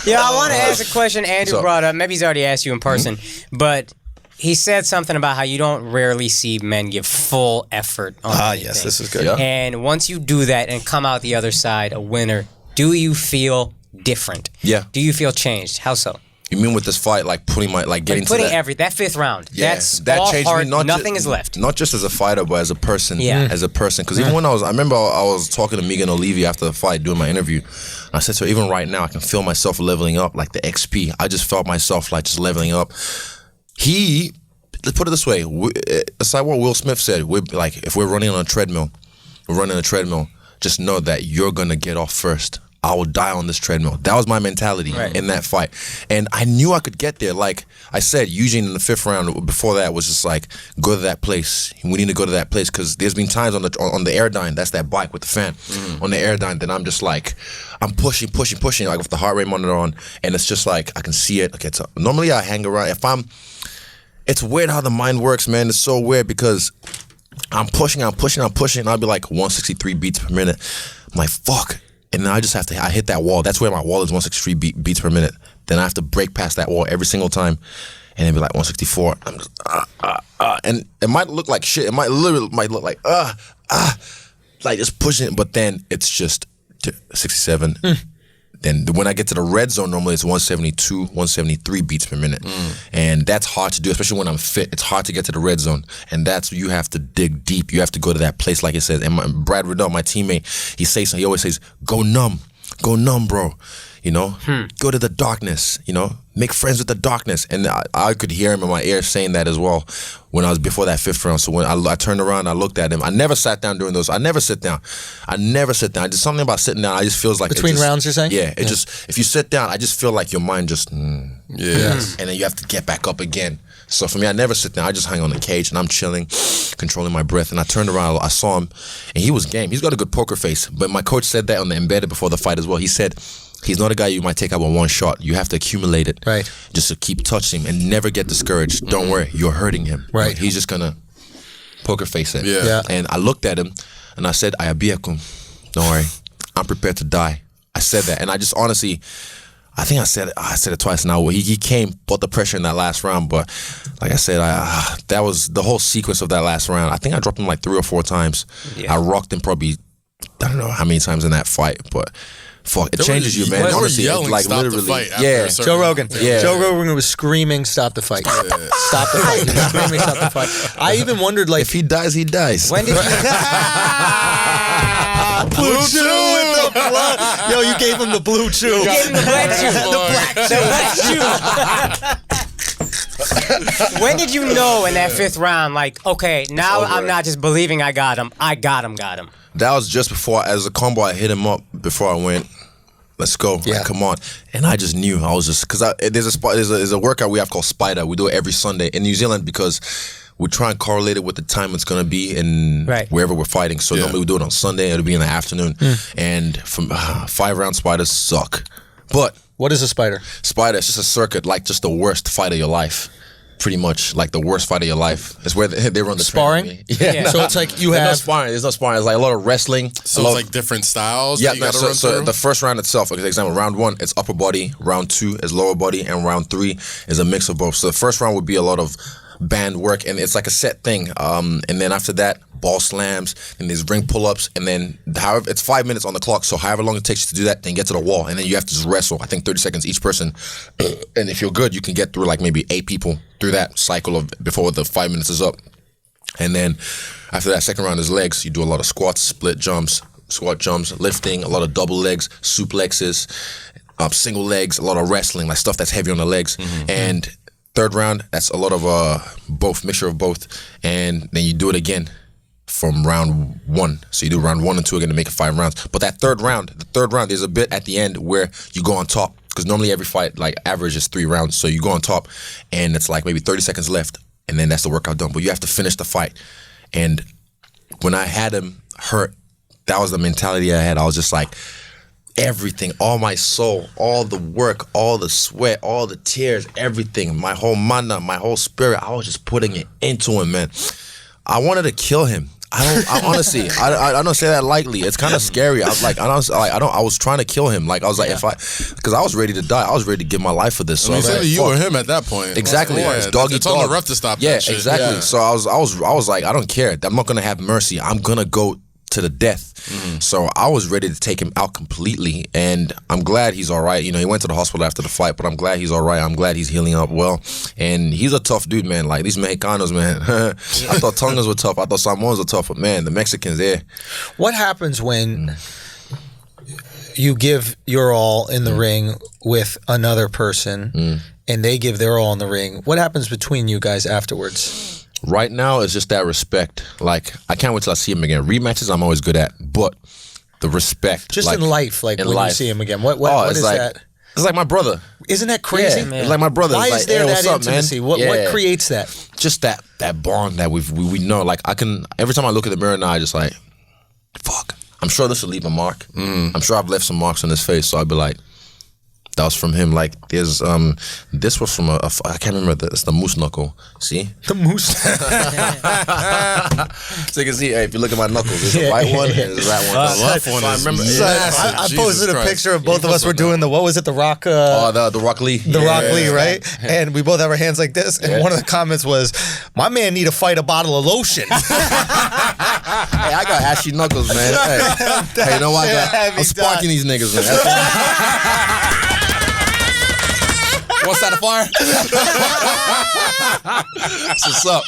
Yeah, I want to ask a question Andrew brought up. Maybe he's already asked you in person, but he said something about how you don't rarely see men give full effort on anything. Yes, this is good. Yeah. And once you do that and come out the other side a winner, do you feel different? Yeah. Do you feel changed? How so? You mean with this fight, like putting my getting to that? That 5th round. Yeah, that all changed hard. me. Nothing is left. Not just as a fighter, but as a person. Yeah. As a person, because even when I remember I was talking to Megan O'Leary after the fight, doing my interview. And I said to her, even right now, I can feel myself leveling up, like the XP. I just felt myself like just leveling up. Let's put it this way. Aside what Will Smith said, we're like, if we're running on a treadmill, just know that you're gonna get off first. I will die on this treadmill. That was my mentality in that fight. And I knew I could get there. Like I said, Eugene in the 5th round, before that, was just like, go to that place. We need to go to that place. Because there's been times on the Airdyne, that's that bike with the fan, on the Airdyne, that I'm just like, I'm pushing, like with the heart rate monitor on. And it's just like, I can see it. Okay, so normally I hang around. It's weird how the mind works, man. It's so weird because I'm pushing. And I'll be like 163 beats per minute. I'm like, fuck. And then I hit that wall. That's where my wall is, 163 beats per minute. Then I have to break past that wall every single time. And it'd be like 164. I'm just, and it might look like shit. It might look like, like just pushing it. But then it's just 67. Then when I get to the red zone, normally it's 172, 173 beats per minute. And that's hard to do, especially when I'm fit. It's hard to get to the red zone. And that's, you have to dig deep. You have to go to that place, like it says. And Brad Riddell, my teammate, he always says, go numb, bro. You know, go to the darkness, you know, make friends with the darkness. And I could hear him in my ear saying that as well when I was before that 5th round. So when I turned around, I looked at him. I never sat down during those. I never sit down. Just something about sitting down. I just feels like between rounds, you're saying? Yeah. It just, if you sit down, I just feel like your mind just, and then you have to get back up again. So for me, I never sit down. I just hang on the cage and I'm chilling, controlling my breath. And I turned around, I saw him, and he was game. He's got a good poker face. But my coach said that on the embedded before the fight as well. He said, he's not a guy you might take out with one shot. You have to accumulate it. Right. Just to keep touching him and never get discouraged. Don't worry, you're hurting him. Right. Like, he's just gonna poker face it. Yeah. And I looked at him and I said, Ekun, don't worry, I'm prepared to die. I said that, and I just honestly, I think I said it twice now. He came, put the pressure in that last round, but like I said, that was the whole sequence of that last round. I think I dropped him like 3 or 4 times. Yeah. I rocked him probably, I don't know how many times in that fight, but fuck, it changes you, man. Honestly, yelling, like stop literally, the fight yeah. Joe Rogan. Yeah. Joe Rogan was screaming, "Stop the fight! Stop the fight!" He was screaming, "Stop the fight!" I even wondered, like, if he dies, he dies. When did you? Blue chew with the blood. Yo, you gave him the blue chew. You gave him the black chew. The black chew. When did you know in that 5th round, like, okay, now I'm not just believing I got him. Got him. That was just before, as a combo, I hit him up before I went, let's go, like, come on. And I just knew, I was just, because there's a workout we have called Spider. We do it every Sunday in New Zealand because we try and correlate it with the time it's going to be in wherever we're fighting. So normally we do it on Sunday, it'll be in the afternoon. And from 5-round spiders suck. But what is a spider? Spider, it's just a circuit, like just the worst fight of your life. Pretty much like the worst fight of your life. It's where they run the sparring. Yeah. So it's like there's no sparring. There's no sparring. It's like a lot of wrestling. So it's like different styles. Yeah. So the first round itself, for example, round 1 it's upper body, round 2 is lower body, and round 3 is a mix of both. So the first round would be a lot of band work, and it's like a set thing. And then after that, ball slams, and there's ring pull-ups, and then however it's 5 minutes on the clock. So however long it takes you to do that, then get to the wall, and then you have to just wrestle. I think 30 seconds each person. And if you're good, you can get through like maybe 8 people through that cycle of before the 5 minutes is up. And then after that, second round is legs. You do a lot of squats, split jumps, squat jumps, lifting, a lot of double legs, suplexes, single legs, a lot of wrestling, like stuff that's heavy on the legs. And third round, that's a lot of both, mixture of both. And then you do it again from round 1. So you do round 1 and 2 again to make it 5 rounds. But that third round, there's a bit at the end where you go on top. Because normally every fight, like, average is 3 rounds. So you go on top, and it's like maybe 30 seconds left, and then that's the workout done. But you have to finish the fight. And when I had him hurt, that was the mentality I had. I was just like, everything, all my soul, all the work, all the sweat, all the tears, everything, my whole mana, my whole spirit, I was just putting it into him, man. I wanted to kill him. I honestly, I don't say that lightly. It's kind of scary. I was like, I was trying to kill him. Like, I was like, because I was ready to die. I was ready to give my life for this. So I mean, it's you or him at that point. Exactly. It's doggy it's on the rough to stop. Yeah, that shit. exactly. Yeah. So I was like, I don't care. I'm not gonna have mercy. I'm gonna go to the death. So I was ready to take him out completely, and I'm glad he's all right. You know, he went to the hospital after the fight, but I'm glad he's all right. I'm glad he's healing up well, and he's a tough dude, man. Like, these Mexicanos, man. I thought Tongans were tough. I thought Samoans were tough, but man, the Mexicans, What happens when you give your all in the ring with another person, and they give their all in the ring? What happens between you guys afterwards? Right now, it's just that respect. Like, I can't wait till I see him again. Rematches, I'm always good at, but the respect. Just like, in life, like when you see him again. What is like, that? It's like my brother. Isn't that crazy? Yeah, it's like my brother. Why it's is like, there hey, that intimacy? What creates that? Just that bond that we know. Like, I can, every time I look in the mirror now, I just like, fuck. I'm sure this will leave a mark. I'm sure I've left some marks on his face, so I'd be like, That was from him. Like, there's this was from I can't remember. It's the moose knuckle. See the moose. So you can see, hey, if you look at my knuckles, there's a white one and there's that one. The left one is massive. I posted a picture of both of us. We're doing the, what was it? The Rock. The Rock Lee. The Rock Lee, right? And we both have our hands like this. And one of the comments was, "My man need to fight a bottle of lotion." Hey, I got ashy knuckles, man. Hey, you know what? I'm sparking these niggas, man. One side of fire. That's what's up.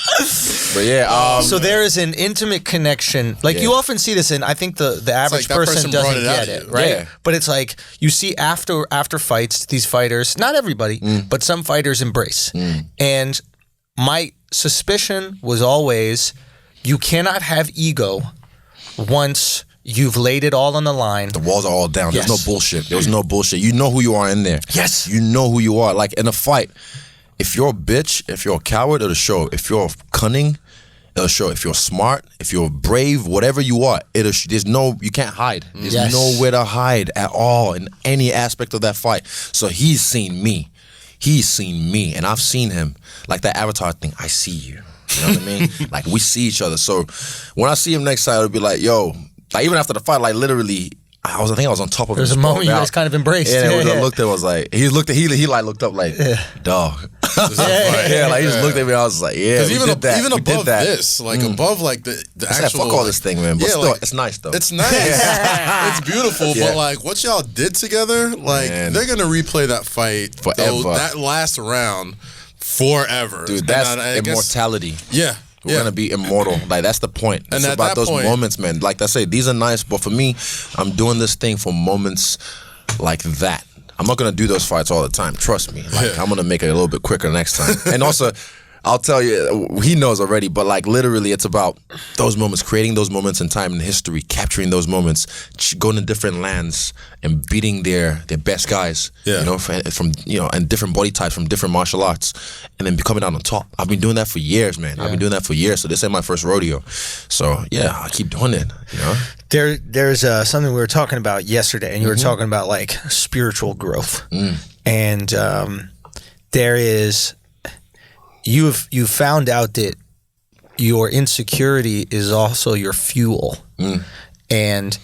But yeah. So there is an intimate connection. Like you often see this in, I think the average person doesn't get it, right? Yeah. But it's like you see after fights, these fighters, not everybody, but some fighters embrace. And my suspicion was always, you cannot have ego once you've laid it all on the line. The walls are all down. Yes. There's no bullshit. There's no bullshit. You know who you are in there. Yes. You know who you are. Like in a fight, if you're a bitch, if you're a coward, it'll show. If you're cunning, it'll show. If you're smart, if you're brave, whatever you are, you can't hide. There's nowhere to hide at all in any aspect of that fight. So he's seen me. He's seen me, and I've seen him. Like that Avatar thing, I see you. You know what I mean? Like we see each other. So when I see him next time, it'll be like, yo, like even after the fight, like literally, I think I was on top of him. There's a moment you guys kind of embraced. Yeah, I looked at him, was like, he looked up like, dog. Yeah, like he just looked at me, I was like, yeah, even above this, like above like the actual, fuck all this thing, man. But still, like, it's nice though. It's nice. It's beautiful, but like what y'all did together, like they're gonna replay that fight forever. That last round forever. Dude, that's immortality. Yeah. We're gonna be immortal. Like that's the point. It's about those moments, man. Like I say, these are nice, but for me, I'm doing this thing for moments like that. I'm not gonna do those fights all the time. Trust me. Like I'm gonna make it a little bit quicker next time. And also, I'll tell you, he knows already, but like literally, it's about those moments, creating those moments in time in history, capturing those moments, going to different lands and beating their best guys, you know, from and different body types from different martial arts, and then coming out on top. I've been doing that for years, man. I've been doing that for years. So this ain't my first rodeo. So yeah, I keep doing it. You know, there's something we were talking about yesterday, and you were talking about like spiritual growth, and there is. You've found out that your insecurity is also your fuel. And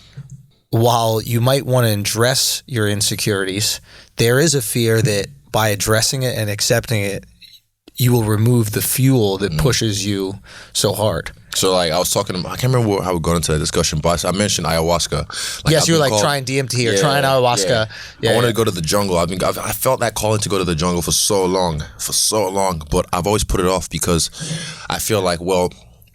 while you might want to address your insecurities, there is a fear that by addressing it and accepting it, you will remove the fuel that pushes you so hard. So like I was talking, I can't remember how we got into that discussion, but I mentioned ayahuasca. Like, yes, you were like trying DMT or trying ayahuasca. I wanted to go to the jungle. I felt that calling to go to the jungle for so long, but I've always put it off because I feel like, well,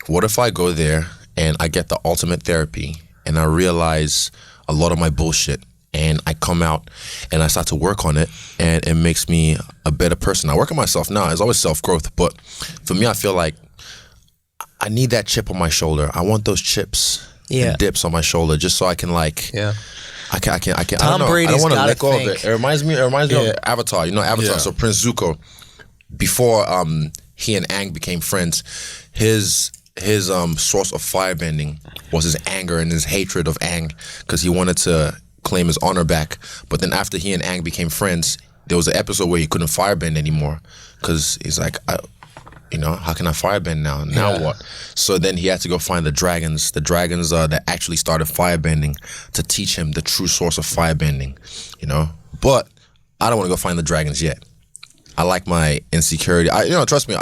what if I go there and I get the ultimate therapy and I realize a lot of my bullshit and I come out and I start to work on it and it makes me a better person. I work on myself now. It's always self-growth, but for me, I feel like I need that chip on my shoulder. I want those chips and dips on my shoulder just so I can like I can Tom Brady's I don't want to let go think. of it. It reminds me of Avatar. You know Avatar. Yeah. So Prince Zuko, before he and Aang became friends, his source of firebending was his anger and his hatred of Aang because he wanted to claim his honor back. But then after he and Aang became friends, there was an episode where he couldn't firebend anymore because he's like, how can I firebend now? Now what? So then he had to go find the dragons that actually started firebending to teach him the true source of firebending, you know? But I don't want to go find the dragons yet. I like my insecurity. Trust me,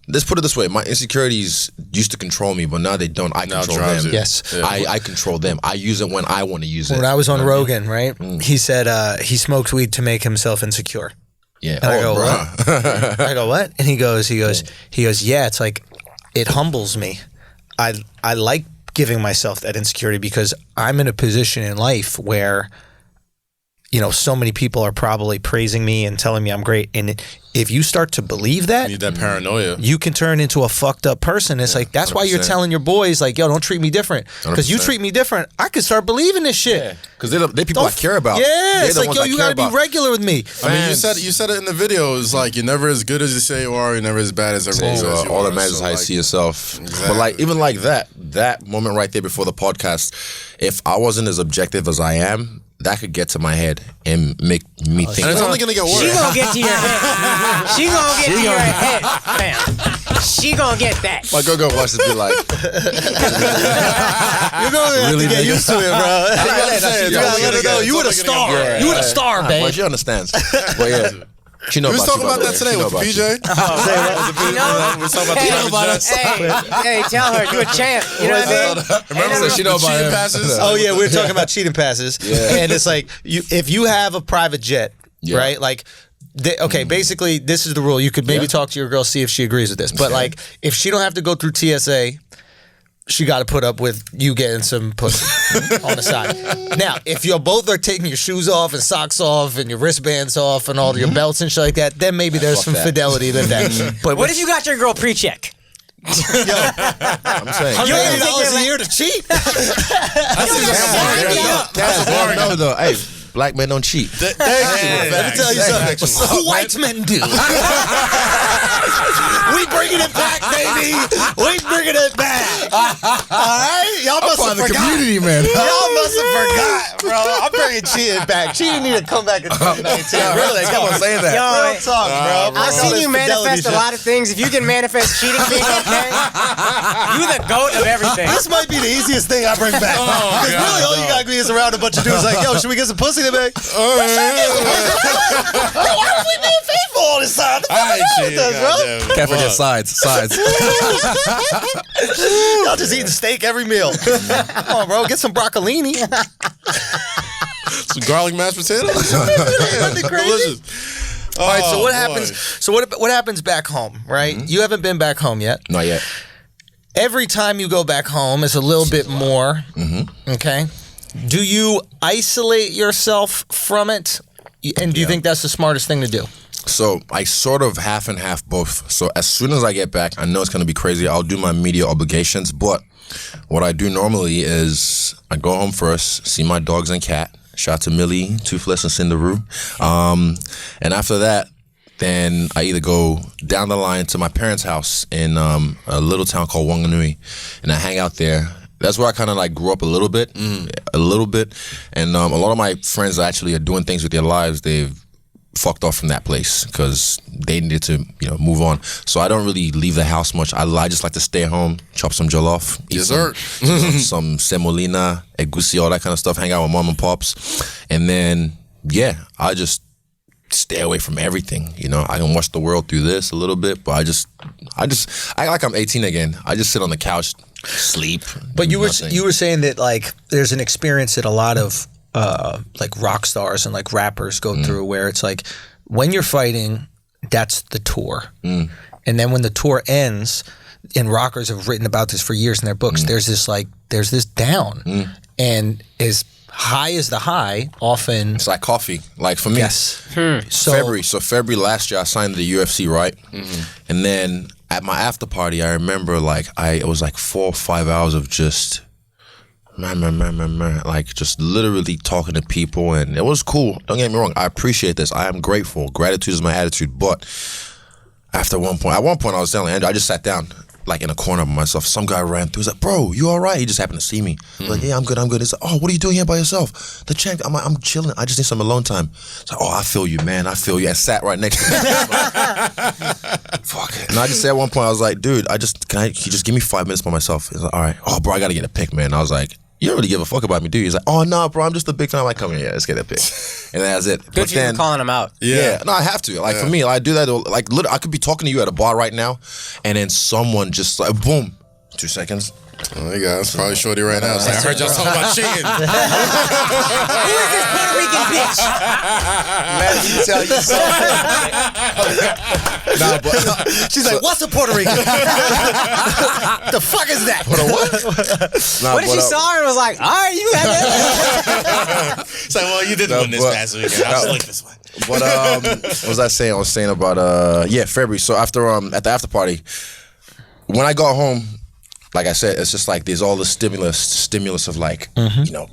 let's put it this way. My insecurities used to control me, but now they don't. I control them. Yes. Yeah. I control them. I use it when I want to use it. When I was on Rogan, right? He said he smoked weed to make himself insecure. Yeah. And I go, what? I go, what? And he goes, yeah, it's like, it humbles me. I like giving myself that insecurity because I'm in a position in life where, so many people are probably praising me and telling me I'm great. And if you start to believe that, you need that paranoia. You can turn into a fucked up person. It's like, that's 100%. Why you're telling your boys, like, yo, don't treat me different. Because you treat me different, I could start believing this shit. Because they're people I care about. Yeah, it's like, yo, you gotta be regular with me. I mean, you said it in the video. It's like, you're never as good as you say you are. You're never as bad as everyone says you are. All that matters is how you see yourself. Exactly. But like, even like that moment right there before the podcast, if I wasn't as objective as I am, that could get to my head and make me think. And it's only gonna get worse. She gonna get to your head. She gonna get to your head, fam. She gonna get that. My girl watch this be like, You're gonna have to get used to it, bro. You gotta let her know you were a star. You were a star, babe. Well, she understands. But yeah. She know We was about talking about that today with the PJ. You know? Hey, tell her you a champ. You know what I mean? Remember she know about cheating him. passes? Oh yeah, we were talking about cheating passes, and it's like if you have a private jet, right? Like, basically this is the rule. You could maybe talk to your girl, see if she agrees with this, but like if she don't have to go through TSA, she got to put up with you getting some pussy on the side. Now, if you both are taking your shoes off and socks off and your wristbands off and all your belts and shit like that, then maybe there's some fidelity to that. But what if you got your girl pre-check? I'm saying. $180 a year to cheat? That's boring. No, though. Hey, black men don't cheat. Thank you. Let me tell you something. White men do. We bringing it back, baby. We bringing it back. All right, y'all must have forgot. Community, man. Y'all must have forgot, bro. I'm bringing cheating back. Cheating need to come back in 2019. Really? Come on, saying that. Real talk, bro. I've seen you manifest a lot of things. If you can manifest cheating being okay, you the GOAT of everything. This might be the easiest thing I bring back. Because really, all you gotta be is around a bunch of dudes like, yo, should we get some pussy today? Why are we being faithful all this time? Can't forget sides. Y'all just eating steak every meal. Come on, bro. Get some broccolini. Some garlic mashed potatoes. That'd be crazy. Delicious. All right, so what happens? So what happens back home, right? You haven't been back home yet. Not yet. Every time you go back home, it's a little bit more. Okay. Do you isolate yourself from it? And do you think that's the smartest thing to do? So I sort of half and half both. So as soon as I get back, I know it's going to be crazy. I'll do my media obligations. But what I do normally is I go home first, see my dogs and cat. Shout out to Millie, Toothless, and Cinderoo. And after that, then I either go down the line to my parents' house in a little town called Wanganui, and I hang out there. That's where I kind of like grew up a little bit. And a lot of my friends actually are doing things with their lives. They've fucked off from that place because they needed to, move on. So I don't really leave the house much. I just like to stay home, chop some jollof, eat some semolina, egusi, all that kind of stuff, hang out with mom and pops. And then, I just stay away from everything. I can watch the world through this a little bit, but I act like I'm 18 again. I just sit on the couch, sleep. But you were saying that like there's an experience that a lot of like rock stars and like rappers go through where it's like when you're fighting, that's the tour. And then when the tour ends, and rockers have written about this for years in their books, there's this down. And as high as the high, often it's like coffee. Like for me, yes. February last year I signed the UFC, right? And then at my after party, I remember it was like 4 or 5 hours of just like just literally talking to people, and it was cool. Don't get me wrong, I appreciate this. I am grateful. Gratitude is my attitude. But at one point I was telling Andrew, I just sat down like in a corner by myself. Some guy ran through. He's like, "Bro, you all right?" He just happened to see me. I'm like, "Yeah, I'm good. He's like, "Oh, what are you doing here by yourself?" The champ. I'm like, "I'm chilling. I just need some alone time." It's like, "Oh, I feel you, man. I feel you." I sat right next to me. Fuck it. And I just said at one point, I was like, "Dude, can you just give me 5 minutes by myself?" He's like, "All right." "Oh, bro, I gotta get a pic, man." I was like, "You don't really give a fuck about me, do you?" He's like, "Oh, no, bro, I'm just a big fan." I'm like, "Come here, let's get a pic." And that's it. Good for you calling him out. Yeah. No, I have to. Like, for me, I do that. Like, literally, I could be talking to you at a bar right now, and then someone just like, boom, 2 seconds. Oh, you guys probably shorty right now. So I heard y'all talking about cheating. Who is this Puerto Rican bitch? Let me tell you something. She's like, "What's a Puerto Rican? The fuck is that?" What? What if she saw her and was like, "All right, you have it." It's like, "Well, you did win this past weekend. I'll just lick this one." But what was I saying? I was saying about February. So after at the after party, when I got home, like I said, it's just like there's all the stimulus of like,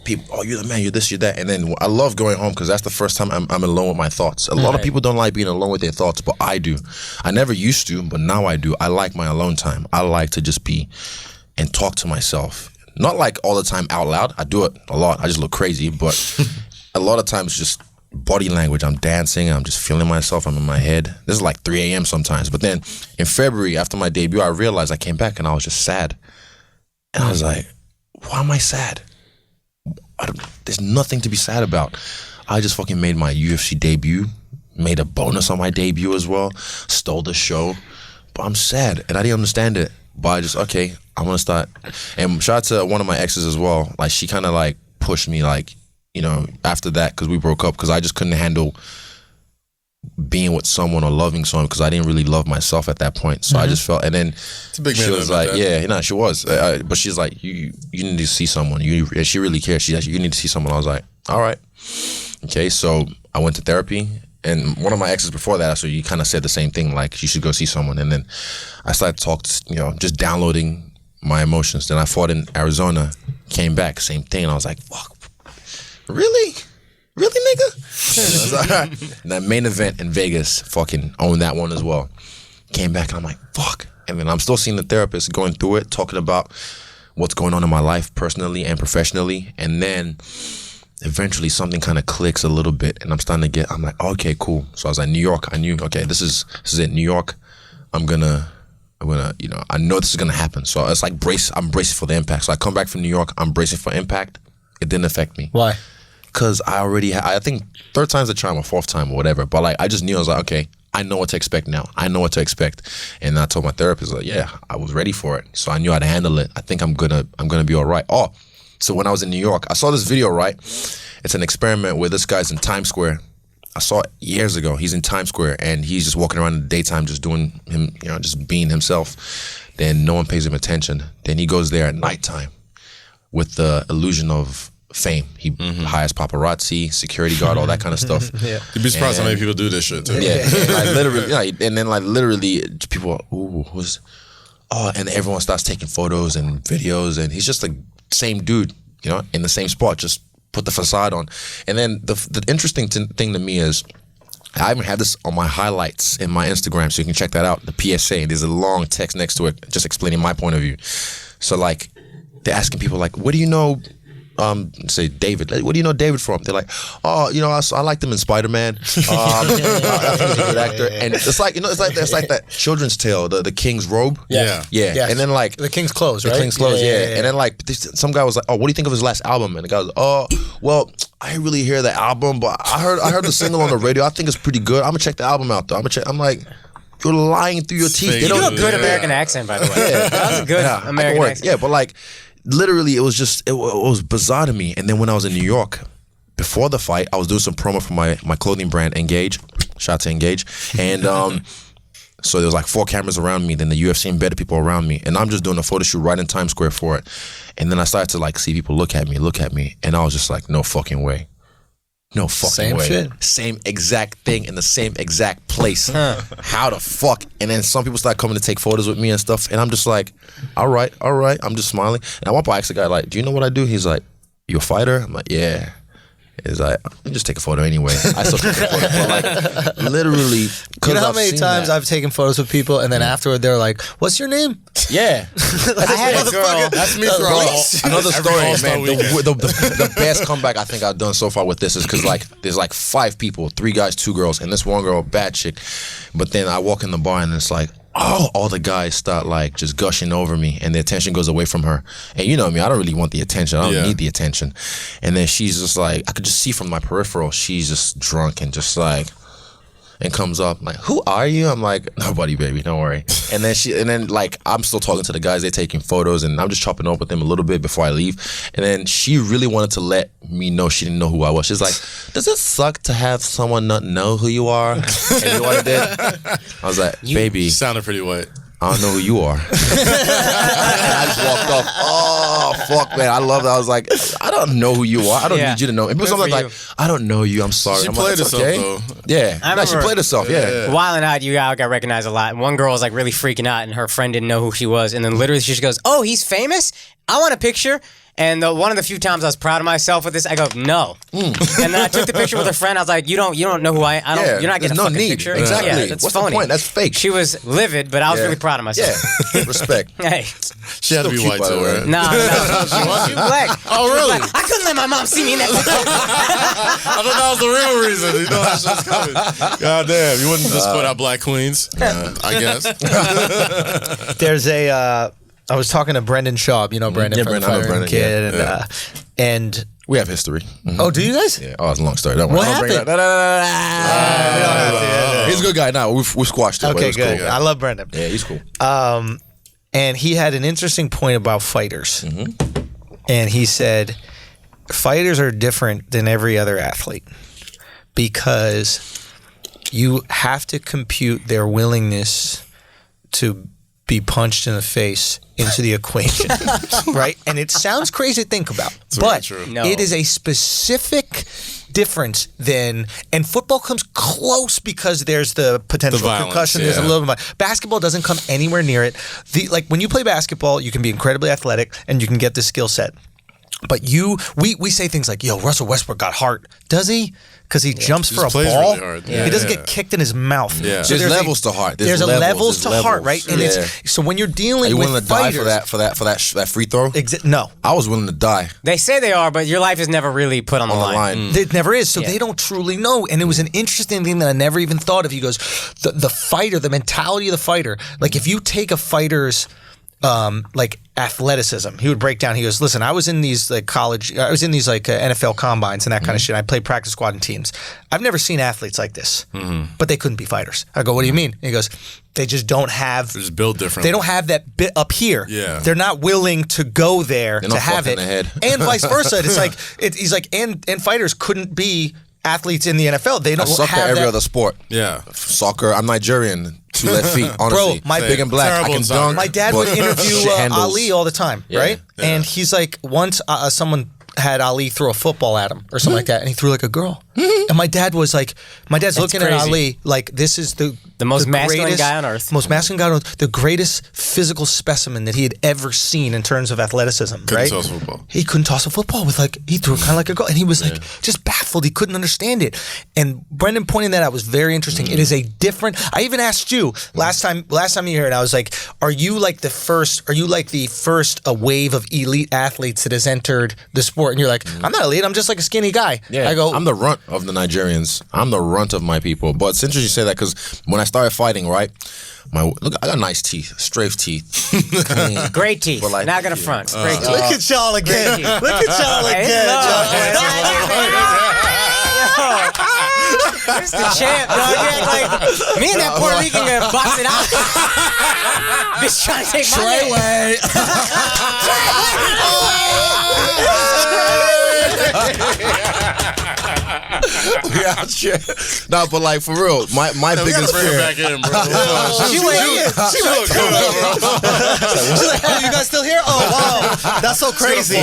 people, "Oh, you're the man, you're this, you're that." And then I love going home because that's the first time I'm alone with my thoughts. A lot of people don't like being alone with their thoughts, but I do. I never used to, but now I do. I like my alone time. I like to just be and talk to myself. Not like all the time out loud. I do it a lot. I just look crazy, but a lot of times just body language. I'm dancing. I'm just feeling myself. I'm in my head. This is like 3 a.m. sometimes. But then in February, after my debut, I realized I came back and I was just sad. And I was like, why am I sad? There's nothing to be sad about. I just fucking made my UFC debut, made a bonus on my debut as well, stole the show. But I'm sad and I didn't understand it. But I just, okay, I'm gonna start. And shout out to one of my exes as well. Like, she kind of like pushed me, like, you know, after that, because we broke up, because I just couldn't handle being with someone or loving someone, because I didn't really love myself at that point. So I just felt, and then It's a big she man was about like, that. yeah, you know, she was, but she's like, you need to see someone. And she really cares. She's like, you need to see someone. I was like, all right, okay. So I went to therapy, and one of my exes before that, so you kind of said the same thing, like you should go see someone. And then I started to talk, you know, just downloading my emotions. Then I fought in Arizona, came back, same thing, and I was like, fuck, really, nigga. And that main event in Vegas, fucking owned that one as well. Came back and I'm like, fuck. And then I'm still seeing the therapist, going through it, talking about what's going on in my life personally and professionally. And then eventually something kind of clicks a little bit, and I'm like, okay, cool. So I was like, New York, I knew, okay, this is it, New York. I'm gonna, you know, I know this is gonna happen. So it's like I'm bracing for the impact. So I come back from New York, I'm bracing for impact. It didn't affect me. Why? Because I already, I think 3rd time's the charm or 4th time or whatever. But like, I just knew, I was like, okay, I know what to expect now. I know what to expect. And I told my therapist, like, yeah, I was ready for it. So I knew how to handle it. I think I'm gonna be all right. Oh, so when I was in New York, I saw this video, right? It's an experiment where this guy's in Times Square. I saw it years ago. He's in Times Square and he's just walking around in the daytime, just doing him, you know, just being himself. Then no one pays him attention. Then he goes there at nighttime with the illusion of fame. He hires paparazzi, security guard, all that kind of stuff. You'd be surprised how many people do this shit too. Yeah, and like literally, yeah, and then like literally, people are, ooh, and everyone starts taking photos and videos, and he's just the same dude, you know, in the same spot, just put the facade on. And then the interesting thing to me is, I even had this on my highlights in my Instagram, so you can check that out, the PSA, and there's a long text next to it just explaining my point of view. So like, they're asking people like, what do you know, say David, like, what do you know David from? They're like, oh, you know, I liked him in Spider-Man. I think he's a good actor. And it's like, you know, it's like that children's tale, the King's Robe. Yeah. Yes. And then like the King's Clothes, right? The King's Clothes, yeah. And then like some guy was like, oh, what do you think of his last album? And the guy was, oh, well, I didn't really hear the album, but I heard the single on the radio. I think it's pretty good. I'm gonna check the album out though. I'm like, you're lying through your teeth. You do a good American accent, by the way. Yeah. That was a good American accent. Yeah, but like, literally, it was bizarre to me. And then when I was in New York, before the fight, I was doing some promo for my clothing brand, Engage. Shout out to Engage. And so there was like 4 cameras around me. Then the UFC embedded people around me. And I'm just doing a photo shoot right in Times Square for it. And then I started to like see people look at me. And I was just like, no fucking way. No fucking way. Same shit. Same exact thing in the same exact place. How the fuck? And then some people start coming to take photos with me and stuff. And I'm just like, all right. I'm just smiling. And at one point I asked the guy, like, do you know what I do? He's like, you a fighter? I'm like, yeah. He's like, let me just take a photo anyway. I still take a photo. But like, literally, you know how many times I've taken photos with people and then afterward they're like, what's your name? Yeah. I had a girl. That's me for Another story, All-Star man. weekend. The best comeback I think I've done so far with this is because like there's like 5 people, 3 guys, 2 girls, and this one girl, bad chick. But then I walk in the bar and it's like, oh, all the guys start like just gushing over me, and the attention goes away from her. And you know me, I don't really want the attention. I don't need the attention. And then she's just like, I could just see from my peripheral, she's just drunk and just like, and comes up like, who are you? I'm like, nobody, baby, don't worry. And then like I'm still talking to the guys, they're taking photos, and I'm just chopping up with them a little bit before I leave. And then she really wanted to let me know she didn't know who I was. She's like, does it suck to have someone not know who you are? And you know what I did? I was like, baby, You sounded pretty white. I don't know who you are. And I just walked off. Oh, fuck, man. I love that. I was like, I don't know who you are. I don't need you to know. And people sometimes like, I don't know you. I'm sorry. She I'm played like, herself, okay. though. Yeah. No, she played herself, yeah. Wildin' Out, you got recognized a lot. One girl was like really freaking out, and her friend didn't know who she was. And then literally she just goes, oh, he's famous? I want a picture. And one of the few times I was proud of myself with this, I go, no. And then I took the picture with a friend. I was like, you don't know who I am. You're not getting a fucking picture. Exactly. Yeah, that's What's phony. the point? That's fake. She was livid, but I was really proud of myself. Yeah. Respect. Hey. She had to be Still white cute, by too, the way. right? Nah, she black. Oh, really? I couldn't let my mom see me in that picture. I thought that was the real reason. You know, that shit's coming. God damn, you wouldn't just put out black queens, I guess. There's I was talking to Brendan Schaub, you know Brendan from Brendan, the I know Fighter Brendan, Kid, and We have history. oh, do you guys? Yeah. Oh, it's a long story. Don't worry. What Don't bring happened? that. He's a good guy now. We squashed it. but it Okay, was good. Cool. I love Brendan. Yeah, he's cool. And he had an interesting point about fighters, and he said fighters are different than every other athlete because you have to compute their willingness to be punched in the face into the equation, right? And it sounds crazy to think about, but it is a specific difference than, and football comes close because there's the potential concussion. There's a little bit of basketball doesn't come anywhere near it. Like when you play basketball, you can be incredibly athletic and you can get the skill set. But we say things like, yo, Russell Westbrook got heart. Does he? Because he jumps for a ball. Really hard. He doesn't get kicked in his mouth. Yeah. So There's levels to heart. There's levels to heart, right? And it's so when you're dealing with willing to fighters, die for that free throw? No. I was willing to die. They say they are, but your life is never really put on the line. It never is. So they don't truly know. And it was an interesting thing that I never even thought of. He goes, the fighter, the mentality of the fighter. Like if you take a fighter's like athleticism, he would break down. He goes, listen, I was in these like NFL combines and that kind of shit. I played practice squad and teams. I've never seen athletes like this, but they couldn't be fighters. I go, what do you mean? And he goes, they just don't have. They're just built different. They don't have that bit up here. Yeah. They're not willing to go there to have it. In the head. And vice versa. It's like he's like, and fighters couldn't be athletes in the NFL. They don't suck have at every that. other sport. Yeah. Soccer. I'm Nigerian. 2 left feet. Honestly, Bro, big and black. I can dunk. My dad would interview Ali all the time, right? Yeah. And he's like, once someone had Ali throw a football at him or something like that, and he threw like a girl. And my dad was like, looking crazy. at Ali like, this is the most masculine greatest, guy on earth. most masculine guy on earth, the greatest physical specimen that he had ever seen in terms of athleticism. Right? Toss a football. He couldn't toss a football with he threw it kind of like a girl, and he was like just baffled. He couldn't understand it. And Brendan pointing that out was very interesting. It is a different. I even asked you last time you heard it. I was like, are you like the first wave of elite athletes that has entered the sport? And you're like, I'm not elite. I'm just like a skinny guy. Yeah, I go, I'm the runt of the Nigerians. I'm the runt of my people. But it's interesting you say that because when I started fighting, right, look, I got nice teeth, straight teeth, Great teeth. But like- Not gonna front. Great teeth. look at y'all again. Look at y'all again. It's the champ, dog. You act like me and that Puerto Rican gonna box it out. Bitch trying to take my name. Yeah, shit. No, but like for real, my biggest Bring it fear. back in, bro. She look good, bro. She's like, oh, you guys still here? Oh, wow. That's so crazy.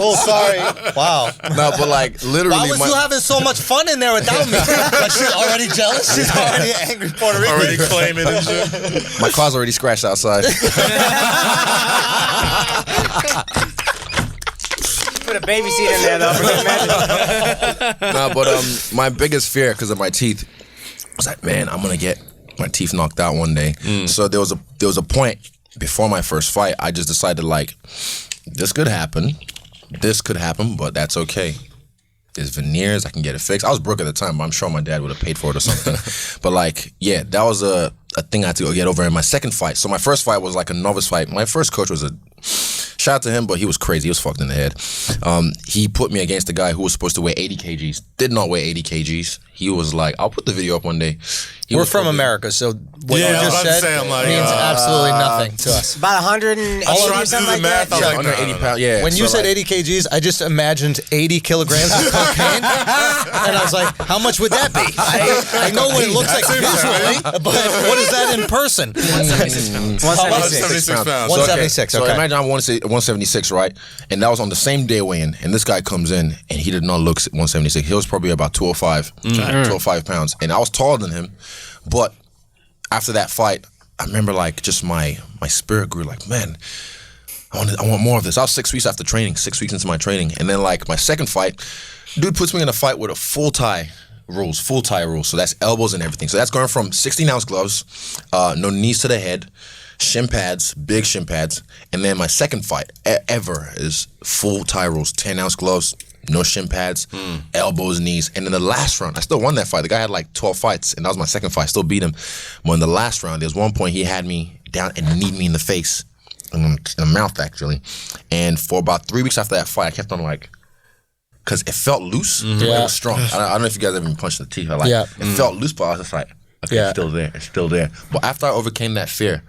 Oh, sorry. Wow. No, but like literally, Why was you having so much fun in there without me? Like she's already jealous. She's already angry Puerto Rican. Already claiming and shit. my car's already scratched outside. Put a baby seat in there though. For good measure. No, but my biggest fear because of my teeth was like, man, I'm gonna get my teeth knocked out one day. So there was a point before my first fight. I just decided like, this could happen, but that's okay. There's veneers, I can get it fixed. I was broke at the time, but I'm sure my dad would have paid for it or something. But like, yeah, that was a thing I had to go get over in my second fight. So my first fight was like a novice fight. My first coach was shout out to him, but he was crazy. He was fucked in the head. He put me against a guy who was supposed to weigh 80 kgs. Did not weigh 80 kgs. He was like, I'll put the video up one day. We're from America, so what you just said means absolutely nothing to us. About 180 or something like that. I was like, 180 pounds, yeah. When you So, said like, 80 kgs, I just imagined 80 kilograms of cocaine. And I was like, how much would that be? I know what it looks like visually, but what is that in person? 176. 176 pounds. 176, So okay. imagine I'm 176, right? And that was on the same day weigh-in. And this guy comes in, and he did not look 176. He was probably about 205 pounds. And I was taller than him. But after that fight, I remember like just my spirit grew like, man, I want more of this. I was 6 weeks after training, 6 weeks into my training. And then like my second fight, dude puts me in a fight with a full tie rules. So that's elbows and everything. So that's going from 16-ounce gloves, no knees to the head, shin pads, big shin pads. And then my second fight ever is full tie rules, 10-ounce gloves, no shin pads, elbows, knees. And in the last round, I still won that fight. The guy had like 12 fights, and that was my second fight. I still beat him. But in the last round, there's one point he had me down and kneed me in the face, in the mouth actually. And for about 3 weeks after that fight, I kept on like, because it felt loose, but it was strong. I don't know if you guys ever been punched in the teeth. It felt loose, but I was just like, okay, it's still there. But after I overcame that fear,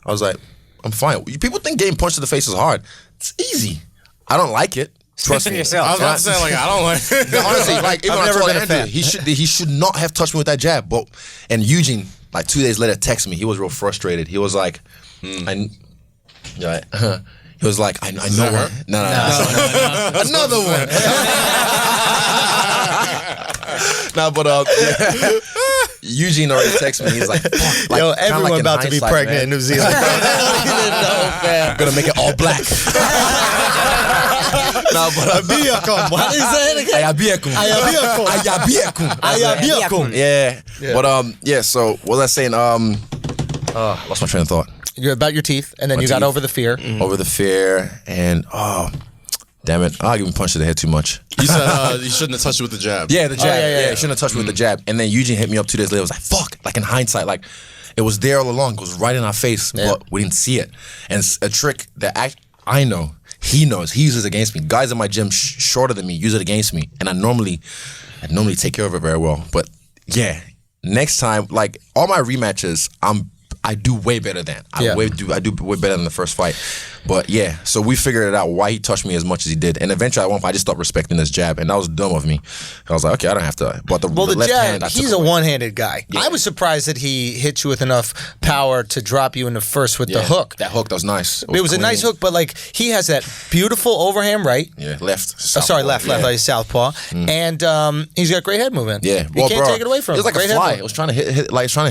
I was like, I'm fine. People think getting punched in the face is hard. It's easy. I don't like it. Trust me. Yourself. I was about to say, like, I don't like it. No, honestly, like, even I've I never told been a Andrew, fan. he should not have touched me with that jab. But and Eugene, like 2 days later, texted me. He was real frustrated. He was like, he was like, I know her. No. Another one. No, but Eugene already texted me. He's like, fuck, like, Yo, everyone like about to be pregnant in New Zealand. I'm gonna make it all black. No, but Ayabiakun. What is that again? Ayabiakun. Yeah. But so what was I saying? Lost my train of thought. You're about your teeth, and then you got over the fear. Over the fear, and damn it, I'll give him a punch to the head too much. You said you shouldn't have touched it with the jab. Yeah, the jab. Yeah, you shouldn't have touched me with the jab. And then Eugene hit me up 2 days later. I was like, fuck. Like in hindsight, like it was there all along. It was right in our face, but we didn't see it. And it's a trick that I know. He knows. He uses it against me. Guys in my gym shorter than me use it against me, and I normally take care of it very well. But yeah, next time, like all my rematches, I do way better than. I do way better than the first fight. But yeah, so we figured it out why he touched me as much as he did. And eventually at one point I just stopped respecting his jab, and that was dumb of me. I was like, okay, I don't have to. But the left jab, hand, he's a one-handed guy. Yeah. I was surprised that he hit you with enough power to drop you in the first with the hook. That hook, that was nice. It was a nice hook, but like he has that beautiful overhand right. Yeah, left. Left, like southpaw. And he's got great head movement. Yeah. You can't take it away from him. It was like a fly. It was trying to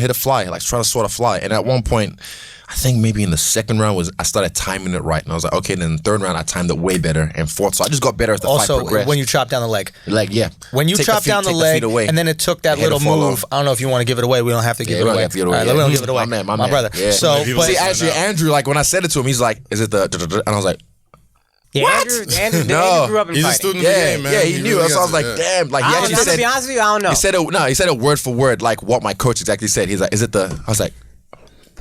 hit a fly, like trying to sort a fly. And at one point, I think maybe in the second round I started timing it right, and I was like, okay. Then the third round I timed it way better, and fourth, so I just got better as the fight progressed. Also, when you chop down the leg, when you chop down the leg, and then it took that little move. I don't know if you want to give it away. We don't have to give it away. We don't give it away. My brother. Yeah. So, but see, actually, Andrew, like when I said it to him, he's like, "Is it the?" And I was like, yeah, what? Andrew grew up in He's fighting. a student of the game, man. Yeah, he knew. So I was like, damn. Like, he actually said, to be honest with you, I don't know. He said it word for word, like what my coach exactly said. He's like, "Is it the?" I was like,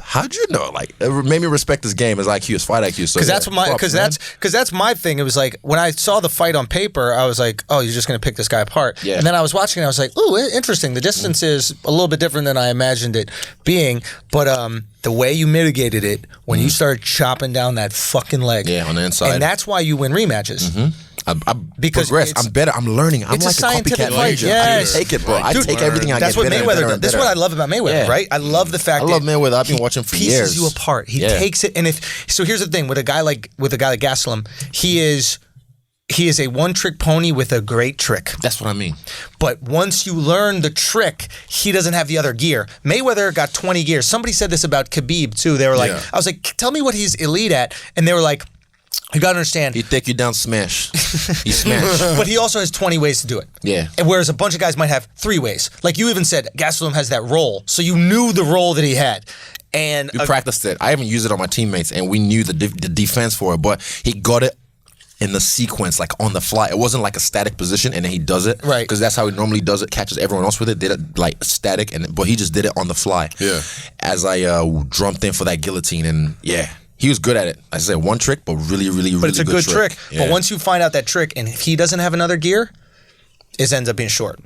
how'd you know? Like, it made me respect his game, his IQ, his fight IQ. So because that's my thing. It was like when I saw the fight on paper, I was like, oh, you're just gonna pick this guy apart. Yeah. And then I was watching, and I was like, ooh, interesting. The distance is a little bit different than I imagined it being, but the way you mitigated it when you started chopping down that fucking leg, on the inside, and that's why you win rematches. I progress. I'm better. I'm learning. I'm it's like a scientific copycat fight. ninja. Yes. I take it, bro. I take everything I that's get what better Mayweather and better. does. That's what I love about Mayweather, right? I love the fact that I love Mayweather. I've been watching for years. Pieces you apart. He takes it, and so here's the thing with a guy like Gastelum, he is a one-trick pony with a great trick. That's what I mean. But once you learn the trick, he doesn't have the other gear. Mayweather got 20 gears. Somebody said this about Khabib too. They were like, I was like, tell me what he's elite at, and they were like, you gotta understand. He take you down, smash. He smash. But he also has 20 ways to do it. Yeah. And whereas a bunch of guys might have 3 ways. Like you even said, Gastelum has that roll, so you knew the roll that he had. And we practiced it. I haven't used it on my teammates, and we knew the defense for it. But he got it in the sequence, like on the fly. It wasn't like a static position, and then he does it. Right. Because that's how he normally does it. Catches everyone else with it. Did it like static, but he just did it on the fly. Yeah. As I jumped in for that guillotine, and he was good at it. I said one trick, but really, really, really. But it's a good trick. Yeah. But once you find out that trick, and if he doesn't have another gear, it ends up being short.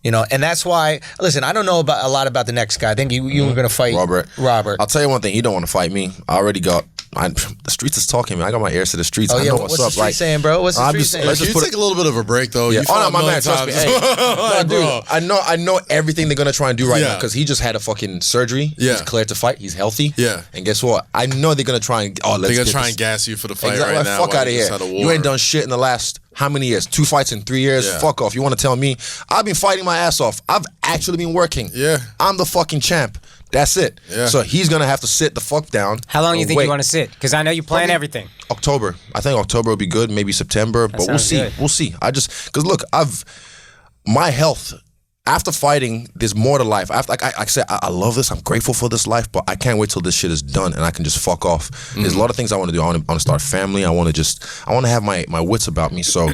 You know, and that's why. Listen, I don't know a lot about the next guy. I think you were going to fight Robert. I'll tell you one thing. He don't want to fight me. I already got. The streets is talking, man. I got my ears to the streets. I know what's up. What's the street saying, bro? What's the street saying? Can you take a little bit of a break, though? Yeah. Oh, no, my man, trust me. Hey. No, dude, I know everything they're gonna try and do right now because he just had a fucking surgery. Yeah. He's cleared to fight. He's healthy. Yeah. And guess what? I know they're gonna try and they're gonna try and gas you for the fight right now. Fuck out of here. You ain't done shit in the last how many years? 2 fights in 3 years? Yeah. Fuck off. You want to tell me? I've been fighting my ass off. I've actually been working. Yeah. I'm the fucking champ. That's it. Yeah. So he's gonna have to sit the fuck down. How long do you think wait. you want to sit? Because I know you plan Probably everything. October. I think October will be good. Maybe September, but we'll sounds see. good. We'll see. Because look, my health. After fighting, there's more to life. Like I said, I love this. I'm grateful for this life, but I can't wait till this shit is done and I can just fuck off. There's a lot of things I want to do. I want to start a family. I want to have my wits about me. So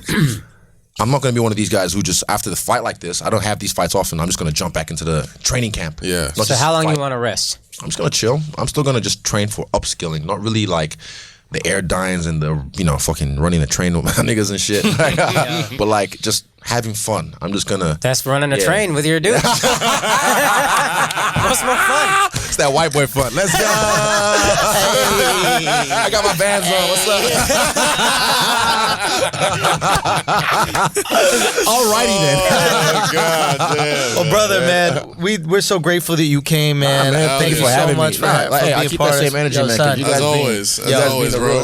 I'm not going to be one of these guys who just, after the fight like this, I don't have these fights often. I'm just going to jump back into the training camp. Yeah. So how long you want to rest? I'm just going to chill. I'm still going to just train for upskilling, not really like the air dines and the, fucking running the train with my niggas and shit. But like just having fun. I'm just gonna. That's running a train with your dude. What's more fun? It's that white boy fun. Let's go. I got my bands on. What's up? Alrighty then. Oh, God damn. Well, brother, man, we're so grateful that you came, man. Thank you for so having much me. for I being keep part that of same energy, Yo, man. son, You guys As always, bro.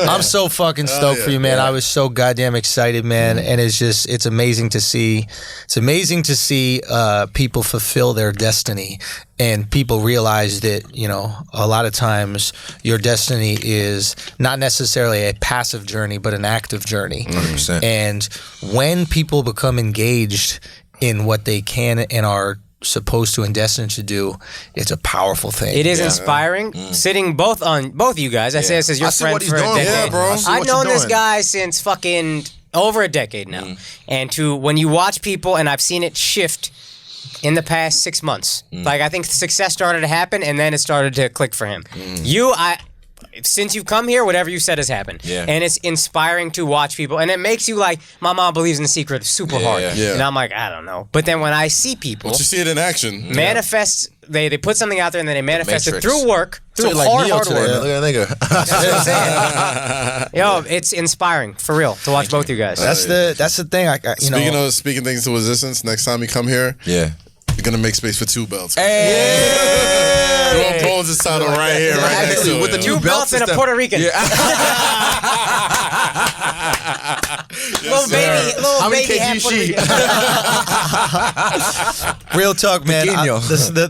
I'm so fucking stoked for you, man. I was so goddamn excited, man, and it's amazing to see. It's amazing to see people fulfill their destiny, and people realize that a lot of times your destiny is not necessarily a passive journey, but an active journey. 100%. And when people become engaged in what they can and are supposed to and destined to do, it's a powerful thing. It is inspiring. Sitting both of you guys. I say this as your I see friend what he's for a doing. decade. Yeah, bro. I see I've what you're known this doing. guy since fucking over a decade now. And when you watch people, and I've seen it shift in the past 6 months. Like, I think success started to happen, and then it started to click for him. Since you've come here, whatever you said has happened. Yeah. And it's inspiring to watch people. And it makes you like, my mom believes in the secret super hard. Yeah. And I'm like, I don't know. But then when I see people Once you see it in action. manifest, they put something out there and then they manifest it Matrix. through work, through like hard Neo work. today, man. Look at that nigga. That's what I'm saying. Yo, it's inspiring, for real, to watch both you guys. That's the thing. Speaking things to resistance, next time you come here, Yeah. you're gonna make space for 2 belts. Hey. You want Bones' title right here, right next to with it. the Two new belt belts and a system. Puerto Rican. Little baby half Puerto Rican. Real talk, man. Pequeño.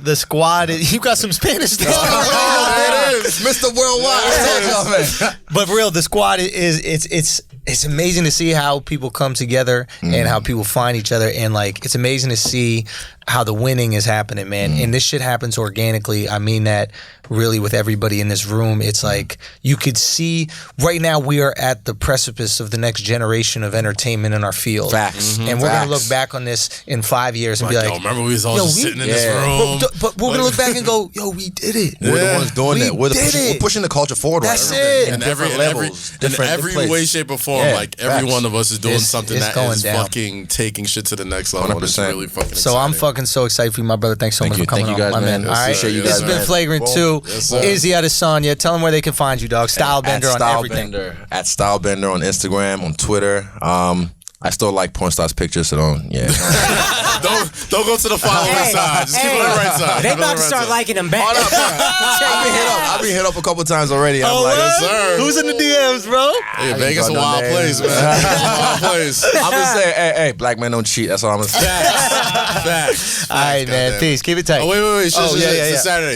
The squad. You got some Spanish there. It is. Mr. Worldwide. But real, the squad it's amazing to see how people come together and how people find each other, and like it's amazing to see how the winning is happening, man. And this shit happens organically. I mean that really with everybody in this room. It's like you could see right now we are at the precipice of the next generation of entertainment in our field. Facts. And we're gonna look back on this in 5 years and be like, yo, remember we was all just sitting in this room. but we're gonna look back and go, yo, we did it. We're the ones doing that. We're pushing the culture forward. That's right it. now. In different levels, different every places. way, shape, or form, Yeah, like every facts. one of us is doing something it's that going is down. fucking taking shit to the next level. And it's 100%. really fucking So I'm exciting. fucking so excited for you, my brother. Thanks so Thank much you. for coming Thank you on, guys, my man. man. Yes, All right, sir. Yes, this has sir. been Flagrant Boom. 2. Yes, sir. Izzy Adesanya. Tell them where they can find you, dog. Stylebender on everything. At Stylebender on Instagram, on Twitter. I still like porn stars pictures, so don't Don't go to the following side. Just keep it on the right side. They Keep it on about the to right start side. liking them back. I've been hit up a couple times already. I'm like, Yes, sir. Who's in the DMs, bro? Hey, Vegas a got no wild name. place, man. Wild place. I'm just saying, hey, black men don't cheat. That's all I'm gonna say. Facts. All right, man. goddamn. Peace. Keep it tight. Oh, wait. Oh, yeah. It's Saturday.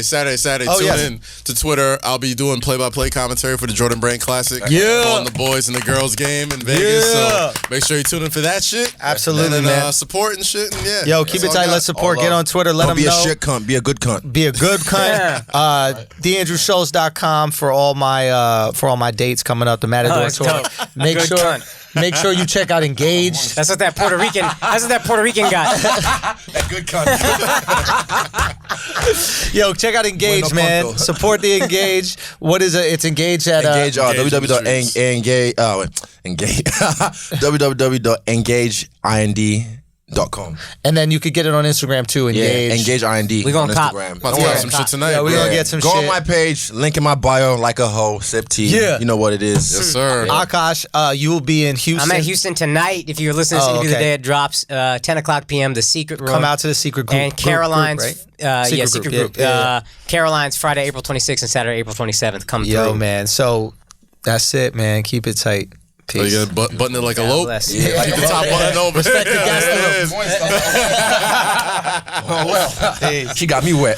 Oh, Tune yes. in to Twitter. I'll be doing play-by-play commentary for the Jordan Brand Classic. Yeah. On the boys and the girls game in Vegas. Yeah. So make sure you tune in for that shit. Absolutely, and, man. Support and shit. And yeah. Yo, keep it that's all tight. I got. Let's support. All Get love. on Twitter. Let Don't them be know. a shit cunt. Be a good cunt. Be a good cunt. DeAndrewSchulz.com for all my dates coming up. The Matador that's tour. dope. Make Good sure. cunt. Make sure you check out Engage. That's what that Puerto Rican got. That good cunt. Yo, check out Engage, Bueno man. punto. Support the Engage. What is it? It's Engage at Engage. Engage www.engageind.com. and then you could get it on Instagram too. Engage. Yeah, Engage IND. We gonna on cop. Instagram. About to have some shit tonight. Yeah, we bro. gonna get some Go shit. on my page, link in my bio, like a hoe, sip tea. Yeah. You know what it is. Yes, sir. Akaash, you will be in Houston. I'm at Houston tonight. If you're listening to this interview the day it drops, 10 o'clock p.m., the Secret Room. Come out to the secret group. And Caroline's, Secret group, Group. yeah. Caroline's Friday, April 26th and Saturday, April 27th. Come Yo, through. man. So that's it, man. Keep it tight. Oh, you Peace. gonna button it like a God lope? bless. Keep the top button over. Respect the guest. There it is. Oh well, she got me wet.